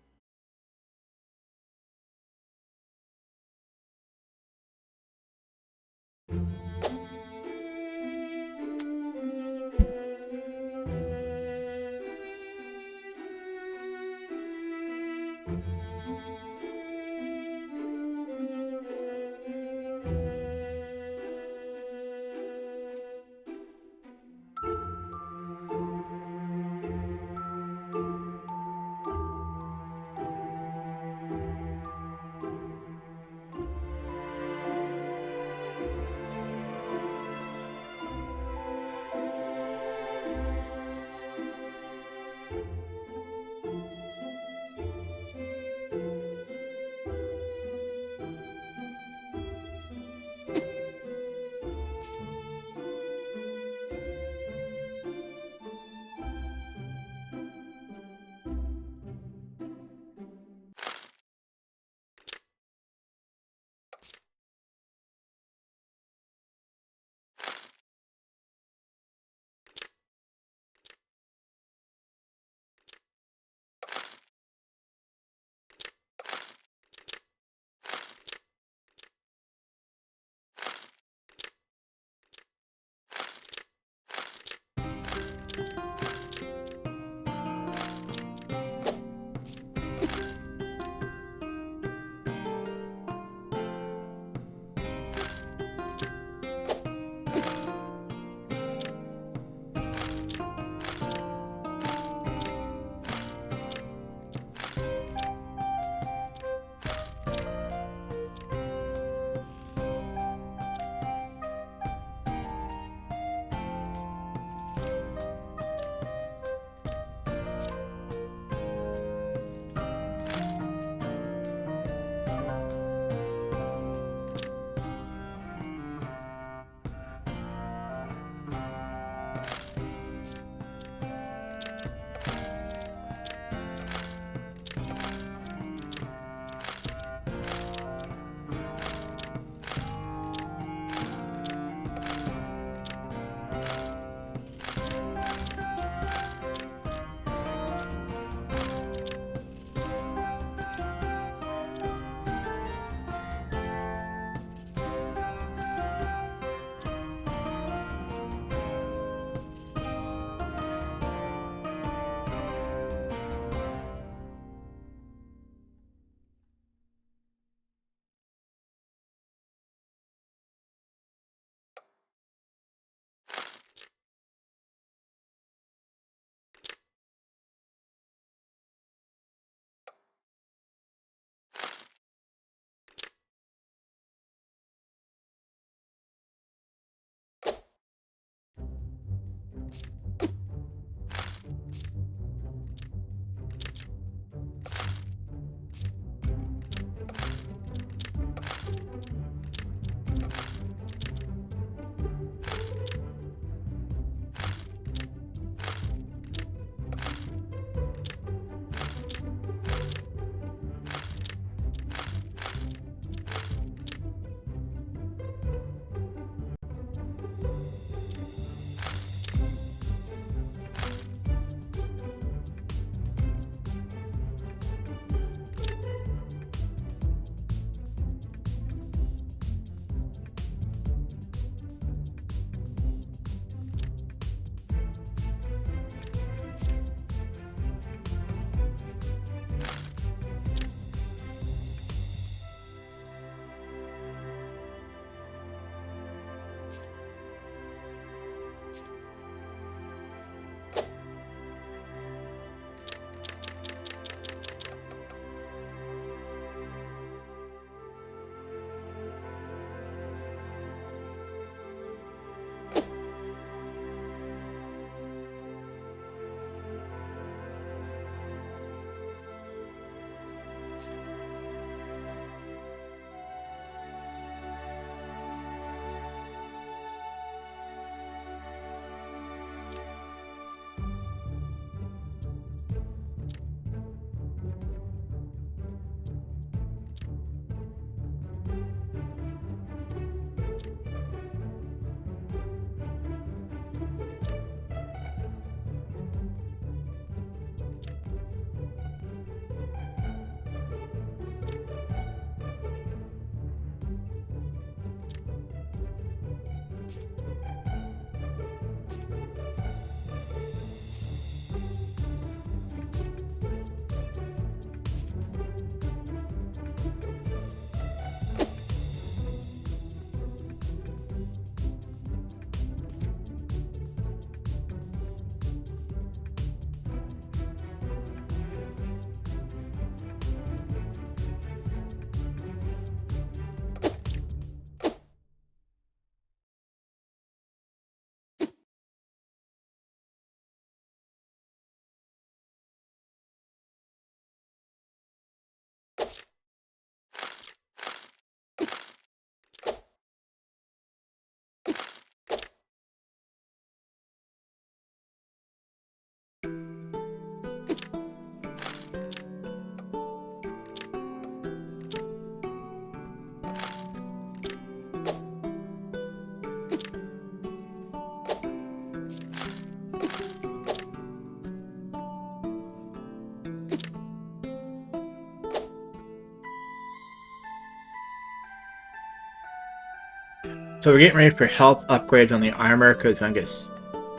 So we're getting ready for health upgrades on the armor because it's gonna get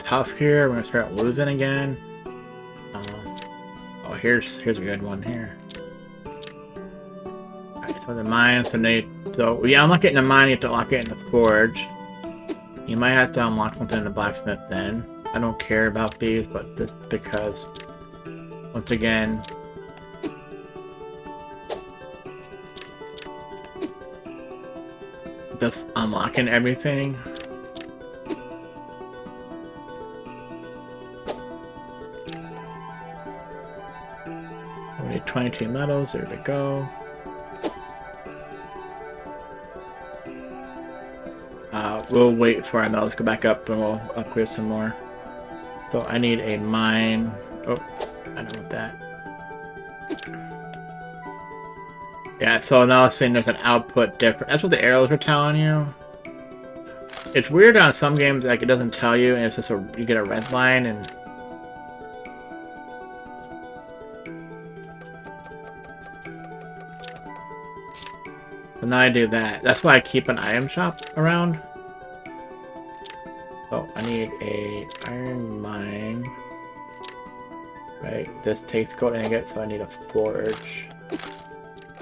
tough here. We're gonna start losing again. Oh, here's a good one here. Alright, so the mines and so yeah, I'm not getting the mine. You have to lock it in the forge. You might have to unlock something in the blacksmith then. I don't care about these, but just because, once again, just unlocking everything. We need 22 metals, there we go. We'll wait for our metals to go back up and we'll upgrade some more. So I need a mine. Oh, I know what that. Yeah, so now it's saying there's an output difference. That's what the arrows are telling you. It's weird on some games, like it doesn't tell you, and it's just you get a red line, and so now I do that. That's why I keep an item shop around. So I need a iron mine. Right, this takes gold ingot, so I need a forge.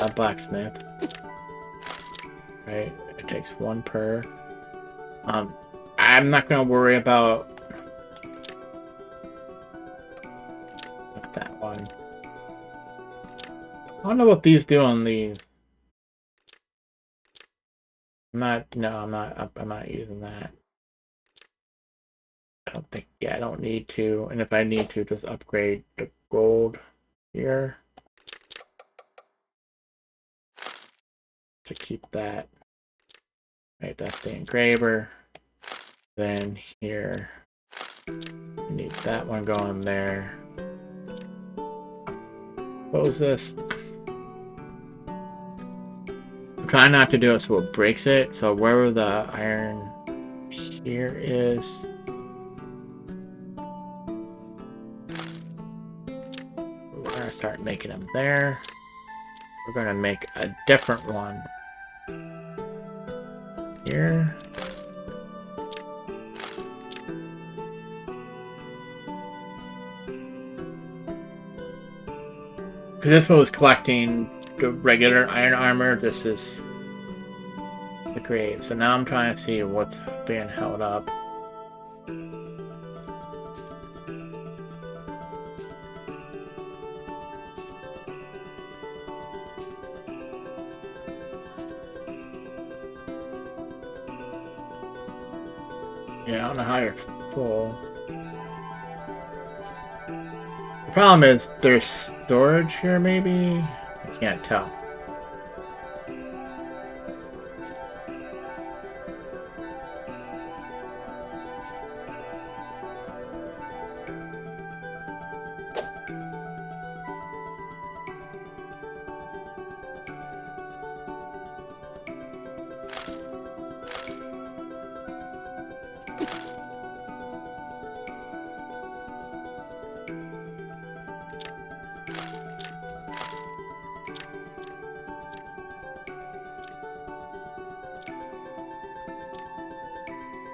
A blacksmith. Right, it takes 1 per. I'm not gonna worry about that one. I don't know what these do on these. I'm not using that. I don't think, yeah, I don't need to. And if I need to, just upgrade the gold here to keep that. Right, that's the engraver. Then here, we need that one going there. Close this. I'm trying not to do it so it breaks it. So wherever the iron here is, we're gonna start making them there. We're gonna make a different one here. Because this one was collecting the regular iron armor. This is the grave. So now I'm trying to see what's being held up. Yeah, I don't know how you're full. The problem is there's storage here, maybe? I can't tell.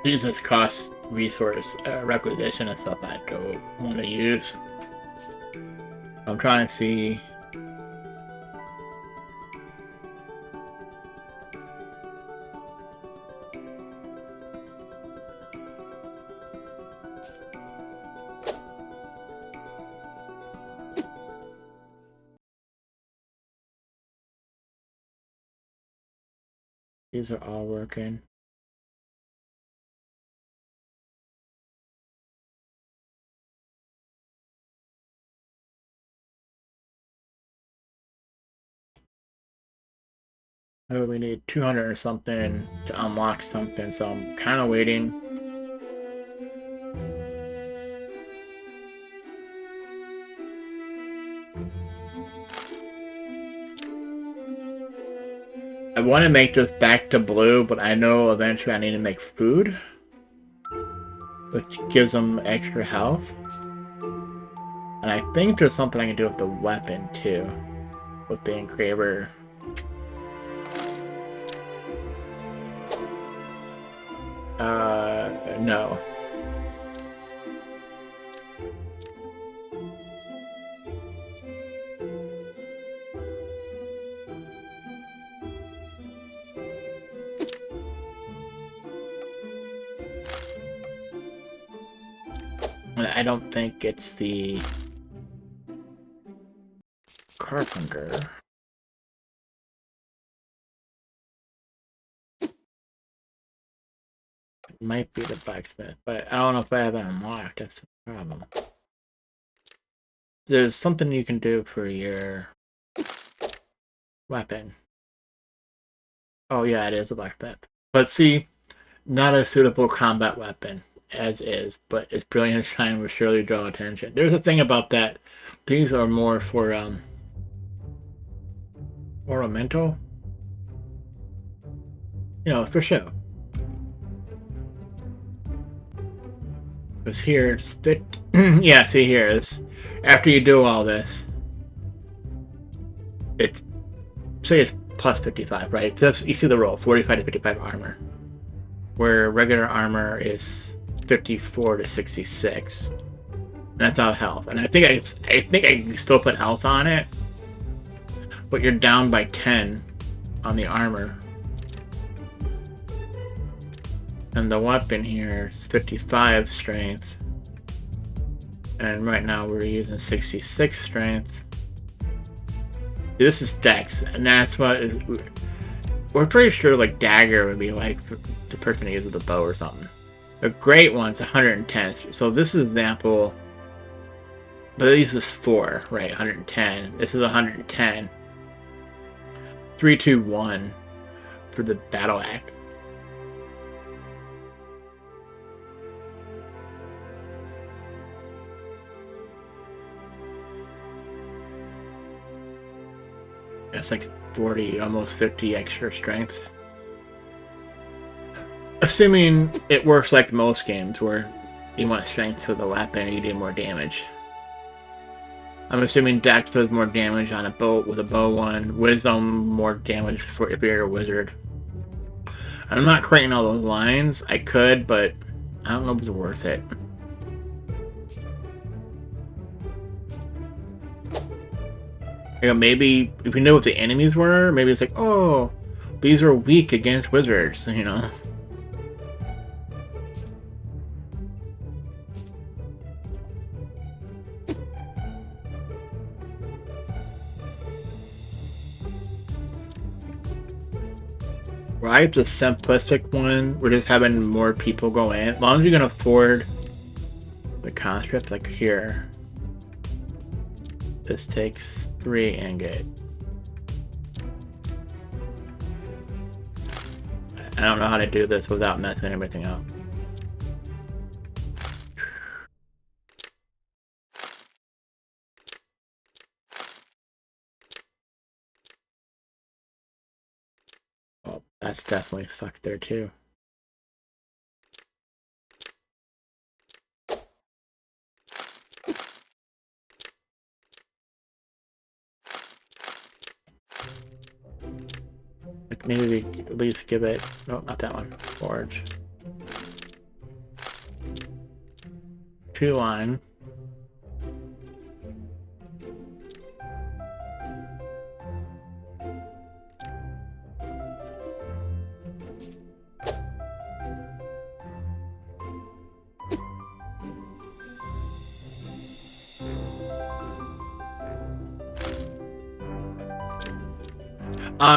These just cost resource requisition and stuff I don't want to use. I'm trying to see. These are all working. Oh, we need 200 or something to unlock something, so I'm kind of waiting. I want to make this back to blue, but I know eventually I need to make food, which gives them extra health. And I think there's something I can do with the weapon, too, with the engraver. No. I don't think it's the carpenter. It might be the blacksmith, but I don't know if I have it unlocked. That's the problem. There's something you can do for your weapon. Oh yeah, it is a blacksmith. But see, not a suitable combat weapon as is, but its brilliant design will surely draw attention. There's a thing about that. These are more for ornamental. You know, for show. Because here it's thick. Yeah, see here is after you do all this, it's say it's plus 55, right? That's you see the roll 45 to 55 armor, where regular armor is 54 to 66. And that's out of health, and I think I can still put health on it, but you're down by 10 on the armor. And the weapon here is 55 strength. And right now we're using 66 strength. This is dex, and that's what we're pretty sure like dagger would be like for the person who uses the bow or something. The great one's 110. So this is example, but this is 4, right? 110. This is 110. 3, 2, 1 for the battle axe. That's like 40, almost 50 extra strength. Assuming it works like most games where you want strength for the weapon and you do more damage. I'm assuming Dex does more damage on a bow with a bow one, Wisdom more damage for if you're a wizard. I'm not creating all those lines. I could, but I don't know if it's worth it. You know, maybe if you know what the enemies were, maybe it's like, oh, these are weak against wizards, you know. Right, the simplistic one, we're just having more people go in. As long as you can afford the conscript, like here. This takes 3 ingot. I don't know how to do this without messing everything up. Oh, that's definitely stuck there too. Like maybe we at least give it, no, not that one, forge. 2 line.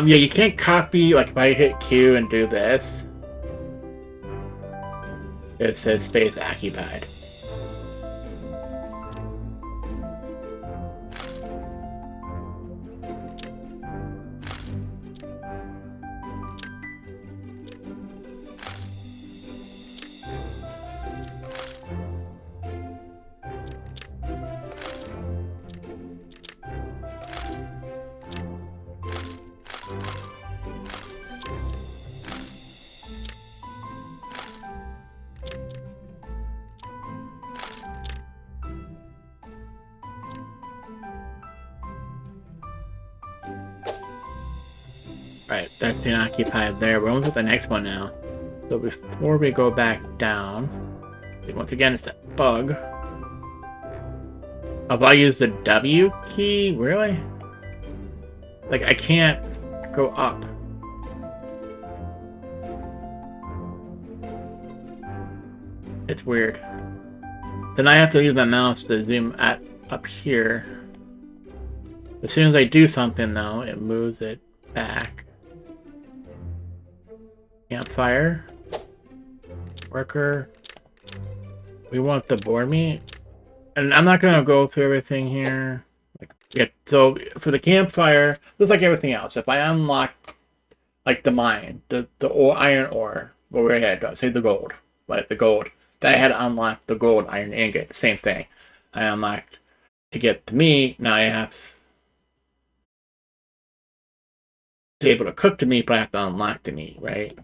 Yeah, you can't copy, like if I hit Q and do this, it says space occupied. Right, that's been occupied there. We're on to the next one now. So before we go back down, once again, it's that bug. If I use the W key, really? Like, I can't go up. It's weird. Then I have to use my mouse to zoom up here. As soon as I do something, though, it moves it back. Campfire. Worker. We want the boar meat. And I'm not going to go through everything here. Yeah, so for the campfire, just like everything else, if I unlock, like the mine, the iron ore, where we had, say the gold, right, the gold, then I had to unlock the gold iron ingot, same thing. I unlocked to get the meat, now I have to be able to cook the meat, but I have to unlock the meat, right?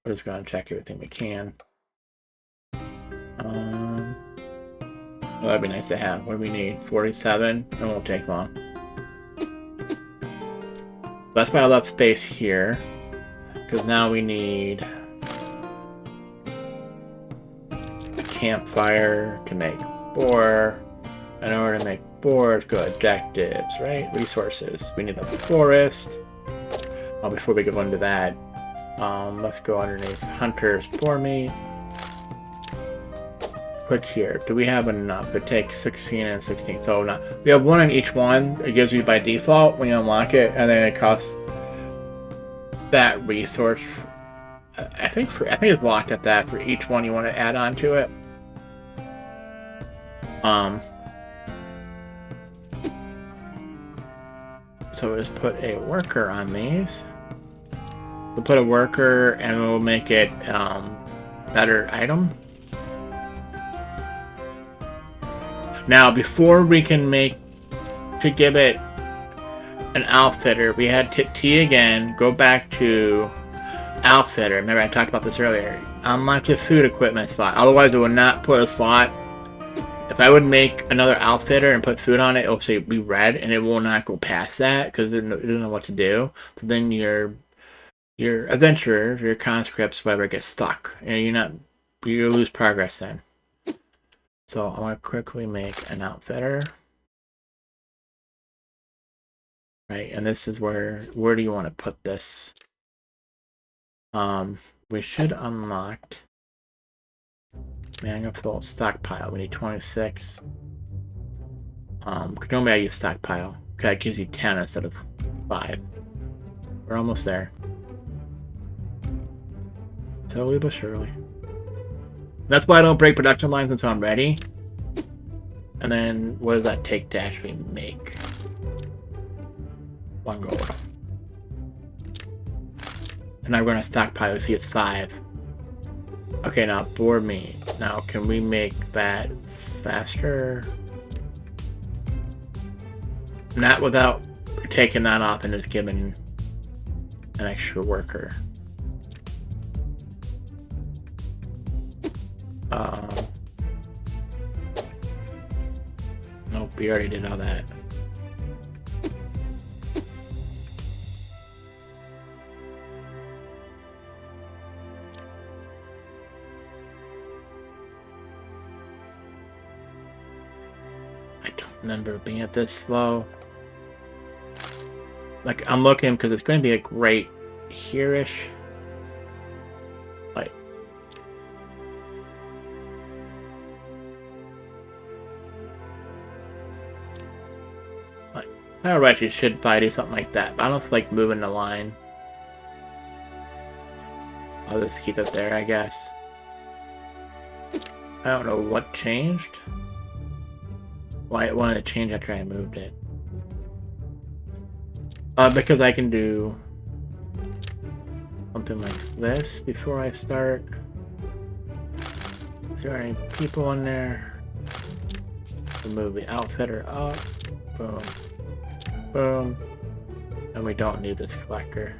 We're just going to check everything we can. Well, that'd be nice to have. What do we need? 47? It won't take long. That's why I left space here. Because now we need a campfire to make boar. In order to make boar, let's go objectives, right? Resources. We need the forest. Oh, before we go into that, let's go underneath hunters for me. Click here. Do we have enough? It takes 16 and 16. So not, we have 1 in each one. It gives you by default when you unlock it, and then it costs that resource I think it's locked at that for each one you want to add on to it. So we'll just put a worker on these. We'll put a worker and we'll make it better item. Now, before we can to give it an outfitter, we had to hit T again, go back to outfitter. Remember I talked about this earlier. Unlock the food equipment slot. Otherwise, it would not put a slot. If I would make another outfitter and put food on it, it'll say be red, and it will not go past that because it doesn't know what to do. So then your adventurers, your conscripts, whatever, get stuck, and you lose progress then. So I want to quickly make an outfitter. Right, and this is where do you want to put this? We should unlock Manifold stockpile. We need 26. Normally I use stockpile. Okay, it gives you 10 instead of 5. We're almost there. Slowly but surely. That's why I don't break production lines until I'm ready. And then what does that take to actually make? 1 gold. And now we're gonna stockpile. You see it's 5. Okay, now board meat. Now can we make that faster? Not without taking that off and just giving an extra worker. Nope, we already did all that. I don't remember being at this slow. Like, I'm looking because it's going to be like right here-ish. Like, I already should probably do something like that, but I don't feel like moving the line. I'll just keep it there, I guess. I don't know what changed. Why it wanted to change after I moved it. Because I can do something like this before I start. Is there any people in there? Move the outfitter up. Boom. Boom. And we don't need this collector.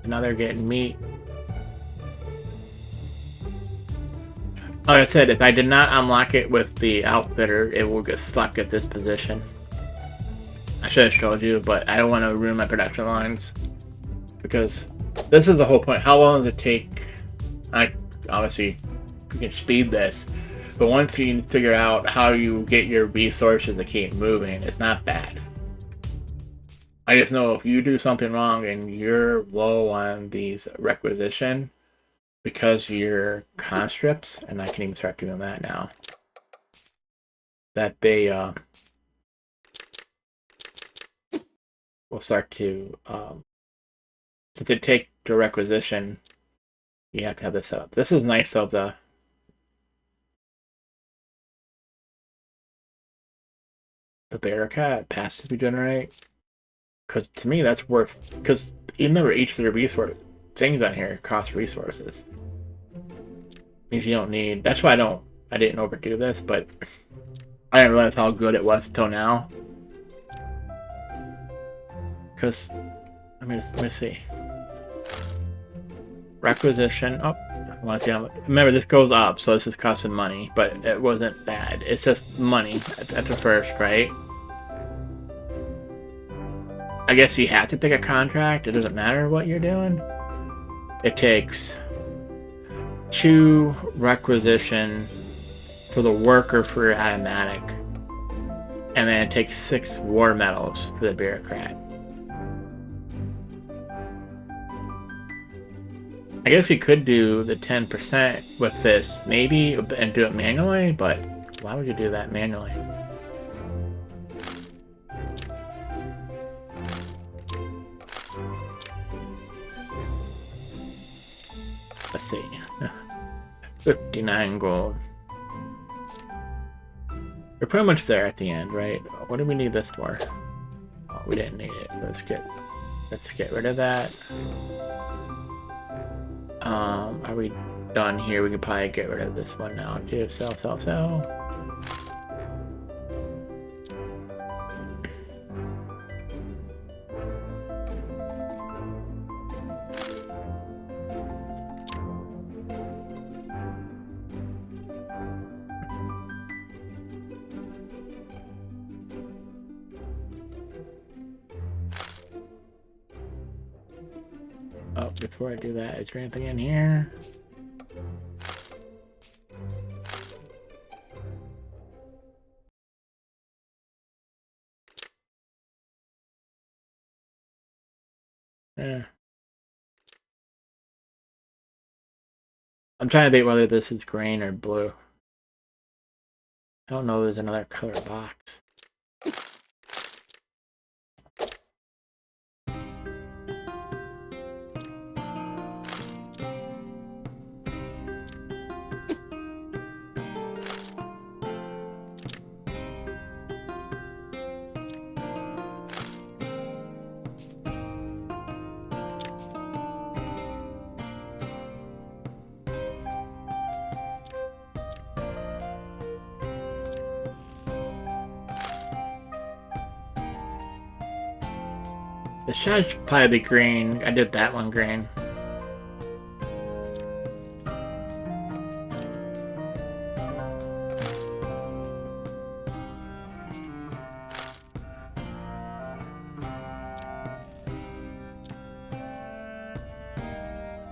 Now they're getting meat. Like I said, if I did not unlock it with the outfitter, it will get stuck at this position. I should have showed you, but I don't want to ruin my production lines. Because this is the whole point. How long does it take? Obviously, you can speed this. But once you figure out how you get your resources to keep moving, it's not bad. I just know if you do something wrong and you're low on these requisition, because you're conscripts, and I can even start doing that now, that they will start to, since they take the requisition, you have to have this set up. This is nice of the Bearcat passive you generate, because to me that's worth, because even though each of the resource things on here cost resources, means you don't need. That's why I didn't overdo this, but I didn't realize how good it was till now. Because let me see. Requisition. Oh, remember this goes up, so this is costing money, but it wasn't bad. It's just money at the first, right? I guess you have to pick a contract. It doesn't matter what you're doing. It takes 2 requisition for the worker for your automatic, and then it takes 6 war medals for the bureaucrat. I guess you could do the 10% with this, maybe, and do it manually, but why would you do that manually? see. 59 gold. We're pretty much there at the end, right? What do we need this for? Oh, we didn't need it. Let's get rid of that. Are we done here? We can probably get rid of this one now too. Sell. Oh, before I do that, is there anything in here? Yeah. I'm trying to think whether this is green or blue. I don't know if there's another color box. The shot should probably be green. I did that one green.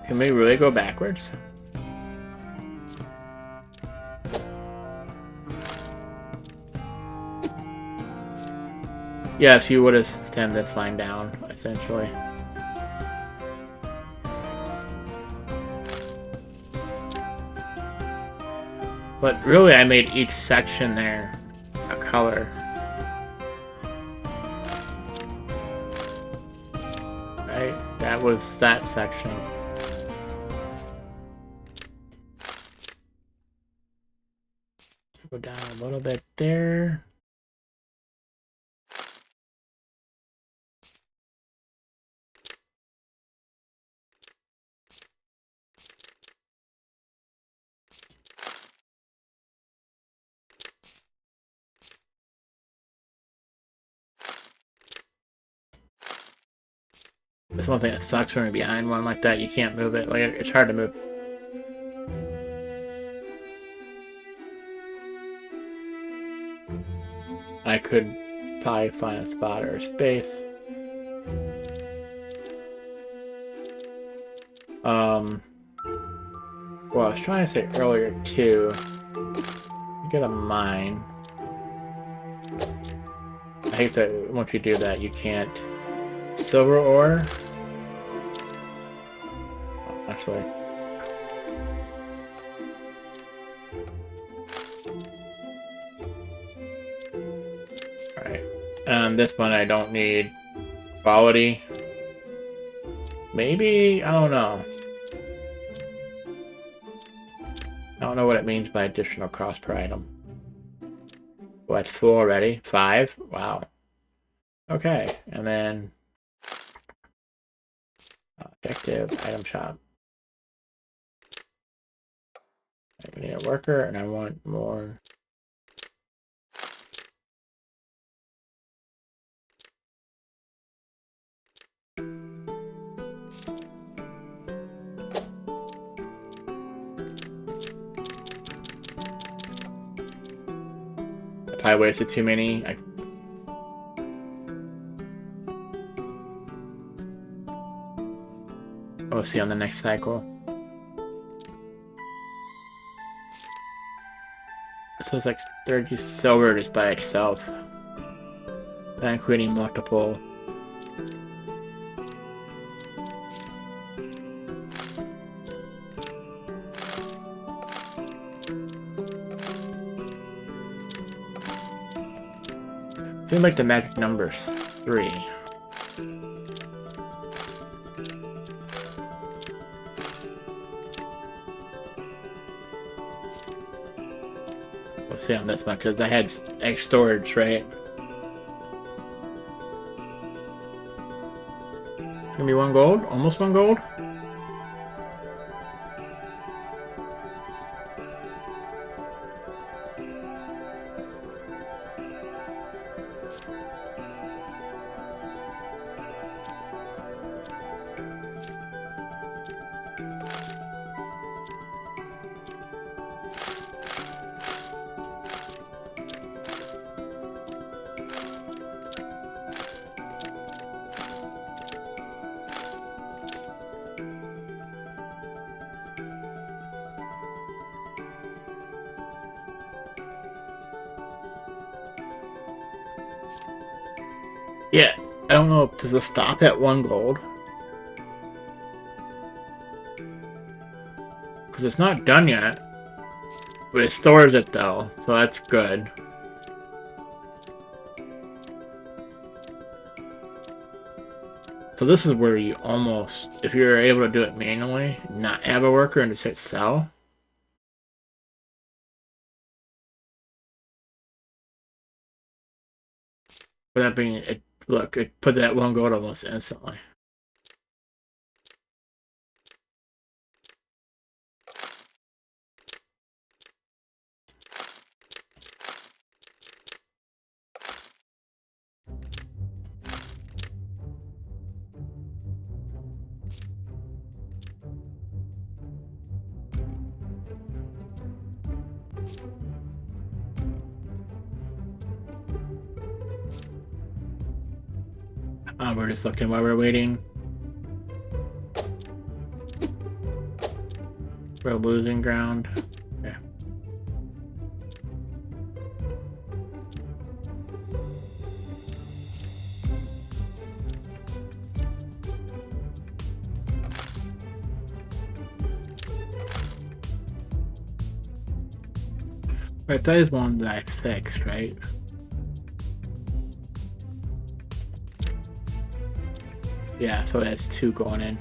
Can we really go backwards? Yes, you would have stemmed this line down, essentially. But really, I made each section there a color. Right? That was that section. Go down a little bit there. That's one thing that sucks when you're behind one like that. You can't move it. Like, it's hard to move. I could probably find a spot or a space. Well, I was trying to say earlier too. You get a mine. I hate that once you do that, you can't. Silver ore. Oh, actually. Alright. This one I don't need quality. Maybe? I don't know. I don't know what it means by additional cost per item. Well, that's full already. 5? Wow. Okay, and then objective item shop. I need a worker, and I want more. If I wasted too many, we'll see on the next cycle. So it's like 30 silver just by itself. Not including multiple. Seems like the magic number's 3. mostly on this one because I had storage, right? Give me 1 gold, almost 1 gold. Yeah, I don't know if does it stop at 1 gold? Because it's not done yet. But it stores it though, so that's good. So this is where you almost, if you're able to do it manually, not have a worker and just hit sell. But that being, look, it put that 1 gold almost instantly. We're just looking while we're waiting. We're losing ground. Okay. Right, that is one that I fixed, right? Yeah, so that's 2 going in.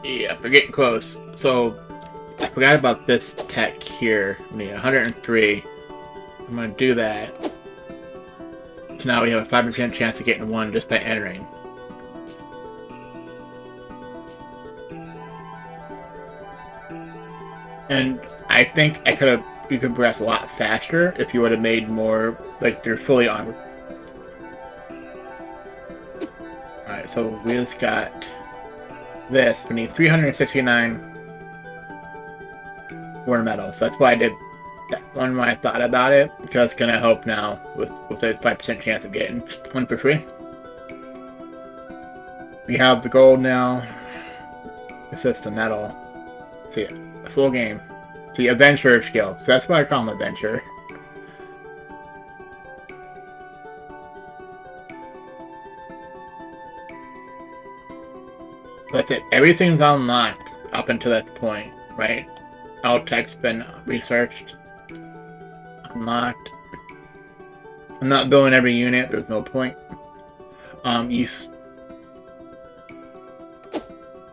Yeah, we're getting close. So, I forgot about this tech here. I need 103. I'm gonna do that. So now we have a 5% chance of getting one just by entering. And I think you could progress a lot faster if you would have made more, like, they're fully armored. Alright, so we just got this. We need 369 war medals. That's why I did that one when I thought about it, because it's gonna help now with a 5% chance of getting one for free. We have the gold now. It's just the medal. See it. The full game. See, adventurer skill. So that's why I call him adventurer. That's it. Everything's unlocked up until that point, right? All tech's been researched. Unlocked. I'm not building every unit. There's no point.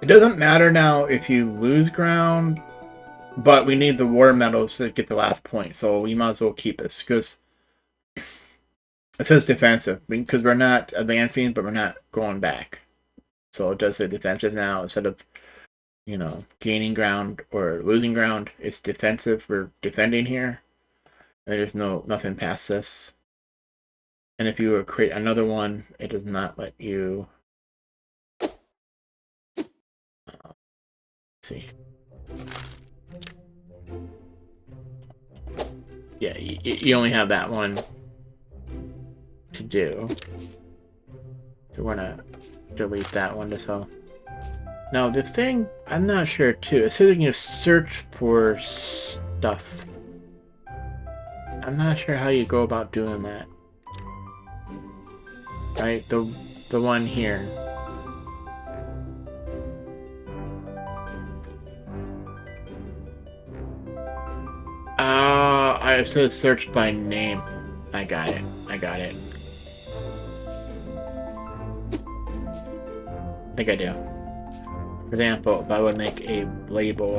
It doesn't matter now if you lose ground, but we need the war medals to get the last point, so we might as well keep this, because it says defensive, because we're not advancing, but we're not going back. So it does say defensive now, instead of, you know, gaining ground or losing ground. It's defensive. We're defending here. And there's nothing past this. And if you create another one, it does not let you... see. Yeah, you only have that one to do. So we're gonna delete that one just so. Now the thing, I'm not sure too. It says you can search for stuff. I'm not sure how you go about doing that. Right, the one here. I said search by name. I got it. I think I do. For example, if I would make a label,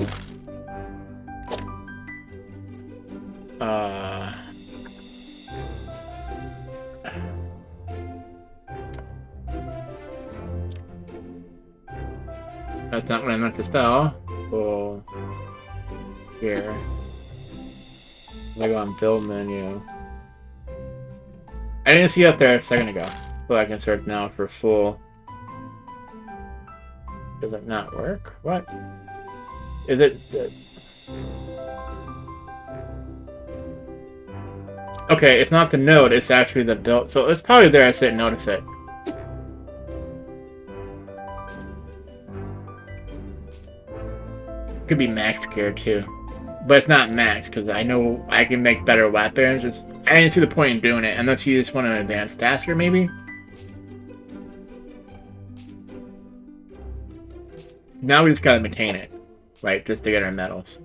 that's not what I meant to spell. Well, here. I go on build menu. I didn't see up there a second ago, so I can search now for full. Does it not work? What? Is it... Okay, it's not the node, it's actually the build. So it's probably there, I just didn't notice it. Could be max gear too. But it's not max, because I know I can make better weapons. I didn't see the point in doing it, unless you just want to advance faster, maybe? Now we just gotta maintain it, right? Just to get our medals.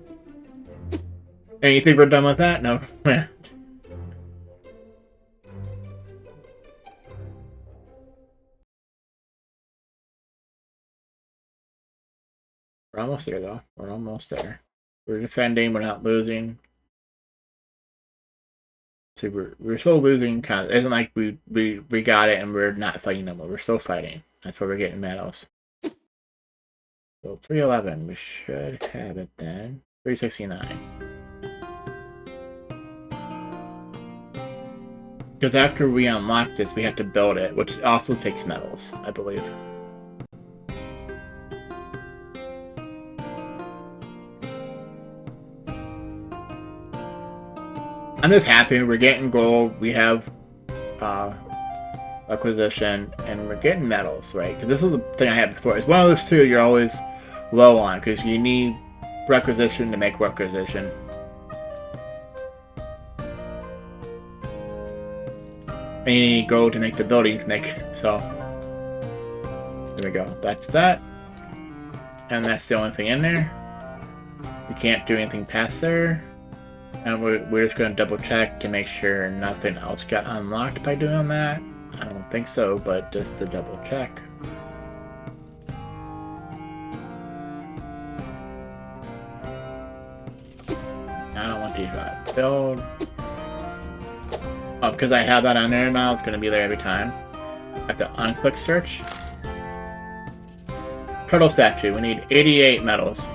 And you think we're done with that? No. We're almost there, though. We're almost there. We're defending, we're not losing. See, we're still losing, kind of. It isn't like we got it and we're not fighting them, but we're still fighting. That's why we're getting medals. So 311, we should have it then. 369. Because after we unlock this, we have to build it, which also takes medals, I believe. I'm just happy we're getting gold, we have acquisition, and we're getting medals, right? Because this was the thing I had before. It's one of those two you're always low on, because you need requisition to make requisition. And you need gold to make the building to make it, so... There we go. That's that. And that's the only thing in there. We can't do anything past there. And we're just going to double check to make sure nothing else got unlocked by doing that. I don't think so, but just to double check. Build. Oh, because I have that on there now, it's going to be there every time. I have to unclick search. Turtle statue. We need 88 medals.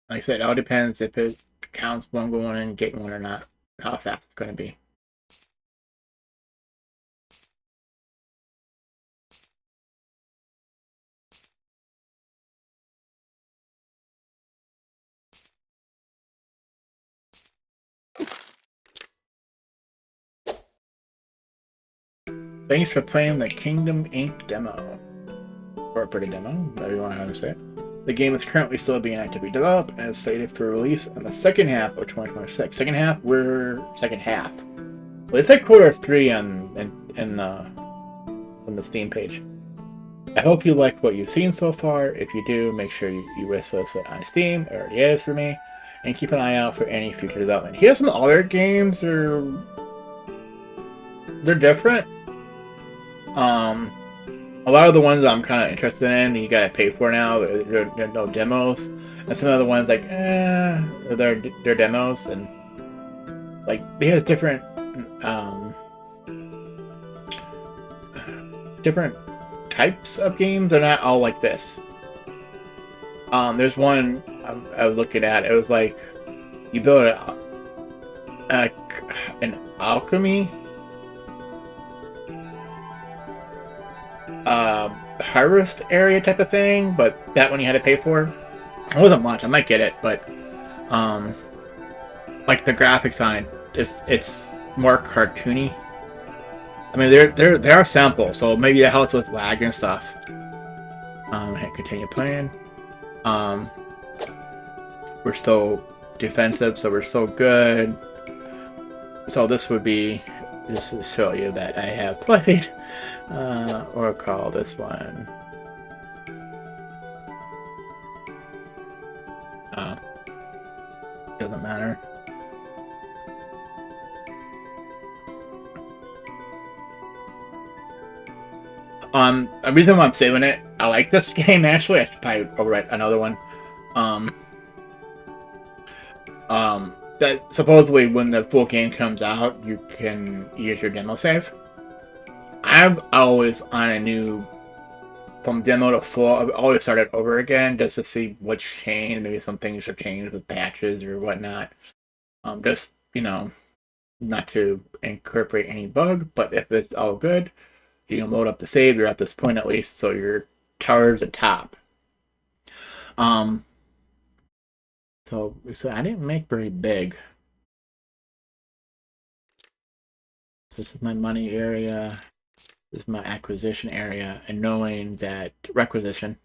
Like I said, it all depends if it counts one going in and getting one or not. How fast it's going to be. Thanks for playing the Kingdom Inc. demo. Or a pretty demo, whatever you want to say it. The game is currently still being actively developed and is slated for release in the second half of 2026. Second half? Second half. Well, it said Q3 on the Steam page. I hope you like what you've seen so far. If you do, make sure you wish list it on Steam. It already is for me. And keep an eye out for any future development. He has some other games they're different. A lot of the ones I'm kind of interested in, you gotta pay for now. They're no demos. And some of the ones like, they're demos, and like he has different types of games. They're not all like this. There's one I was looking at. It was like you build an alchemy harvest area type of thing, but that one you had to pay for. It wasn't much. I might get it, but like the graphics on it, it's more cartoony. I mean, there are samples, so maybe that helps with lag and stuff. And continue playing. We're still defensive, so we're still good. So this would be just to show you that I have played. Or call this one. Doesn't matter. The reason why I'm saving it, I like this game actually. I should probably overwrite another one. That supposedly when the full game comes out, you can use your demo save. I've always from demo to full, I've always started over again just to see what's changed. Maybe some things have changed with patches or whatnot. Just, not to incorporate any bug, but if it's all good, you can load up the save. You're at this point at least, so your tower's at top. So I didn't make very big. This is my money area. This is my acquisition area, and knowing that requisition,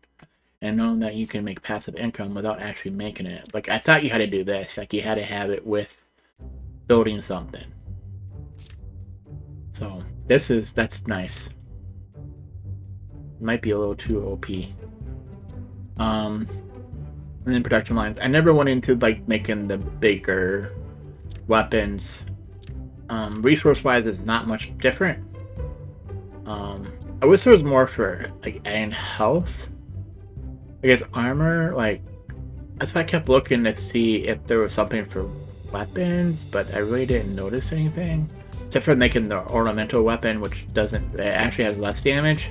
and knowing that you can make passive income without actually making it. Like I thought you had to do this, like you had to have it with building something. So that's nice. Might be a little too OP. And then production lines. I never went into like making the bigger weapons. Resource-wise, it's not much different. I wish there was more for like adding health. I guess armor, like that's why I kept looking to see if there was something for weapons, but I really didn't notice anything. Except for making the ornamental weapon, which it actually has less damage.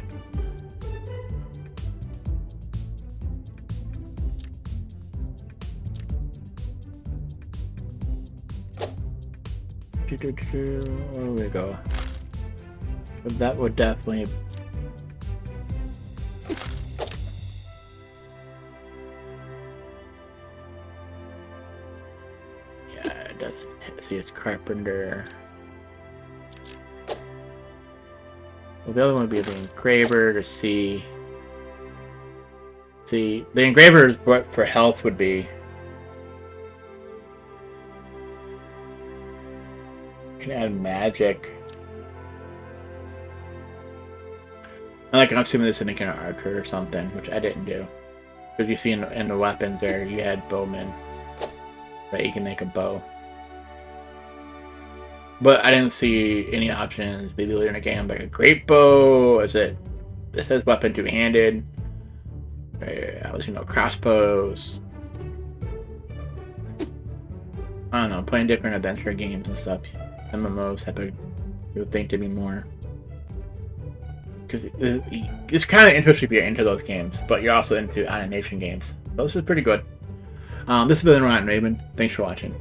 Where we go? But that would definitely. Yeah, it does. See, it's carpenter. Well, the other one would be the engraver to see. See, the engraver is what for health would be. You can add magic. Like I'm assuming this is making an archer or something, which I didn't do. Because you see in the weapons there, you had bowmen. But you can make a bow. But I didn't see any options. Maybe later in the game, like a great bow. Is it? It says weapon two-handed. I was, crossbows. I don't know, playing different adventure games and stuff. MMOs type of, you would think to be more. Because it's kind of interesting if you're into those games, but you're also into animation games. So this is pretty good. This has been Rotten Raven. Thanks for watching.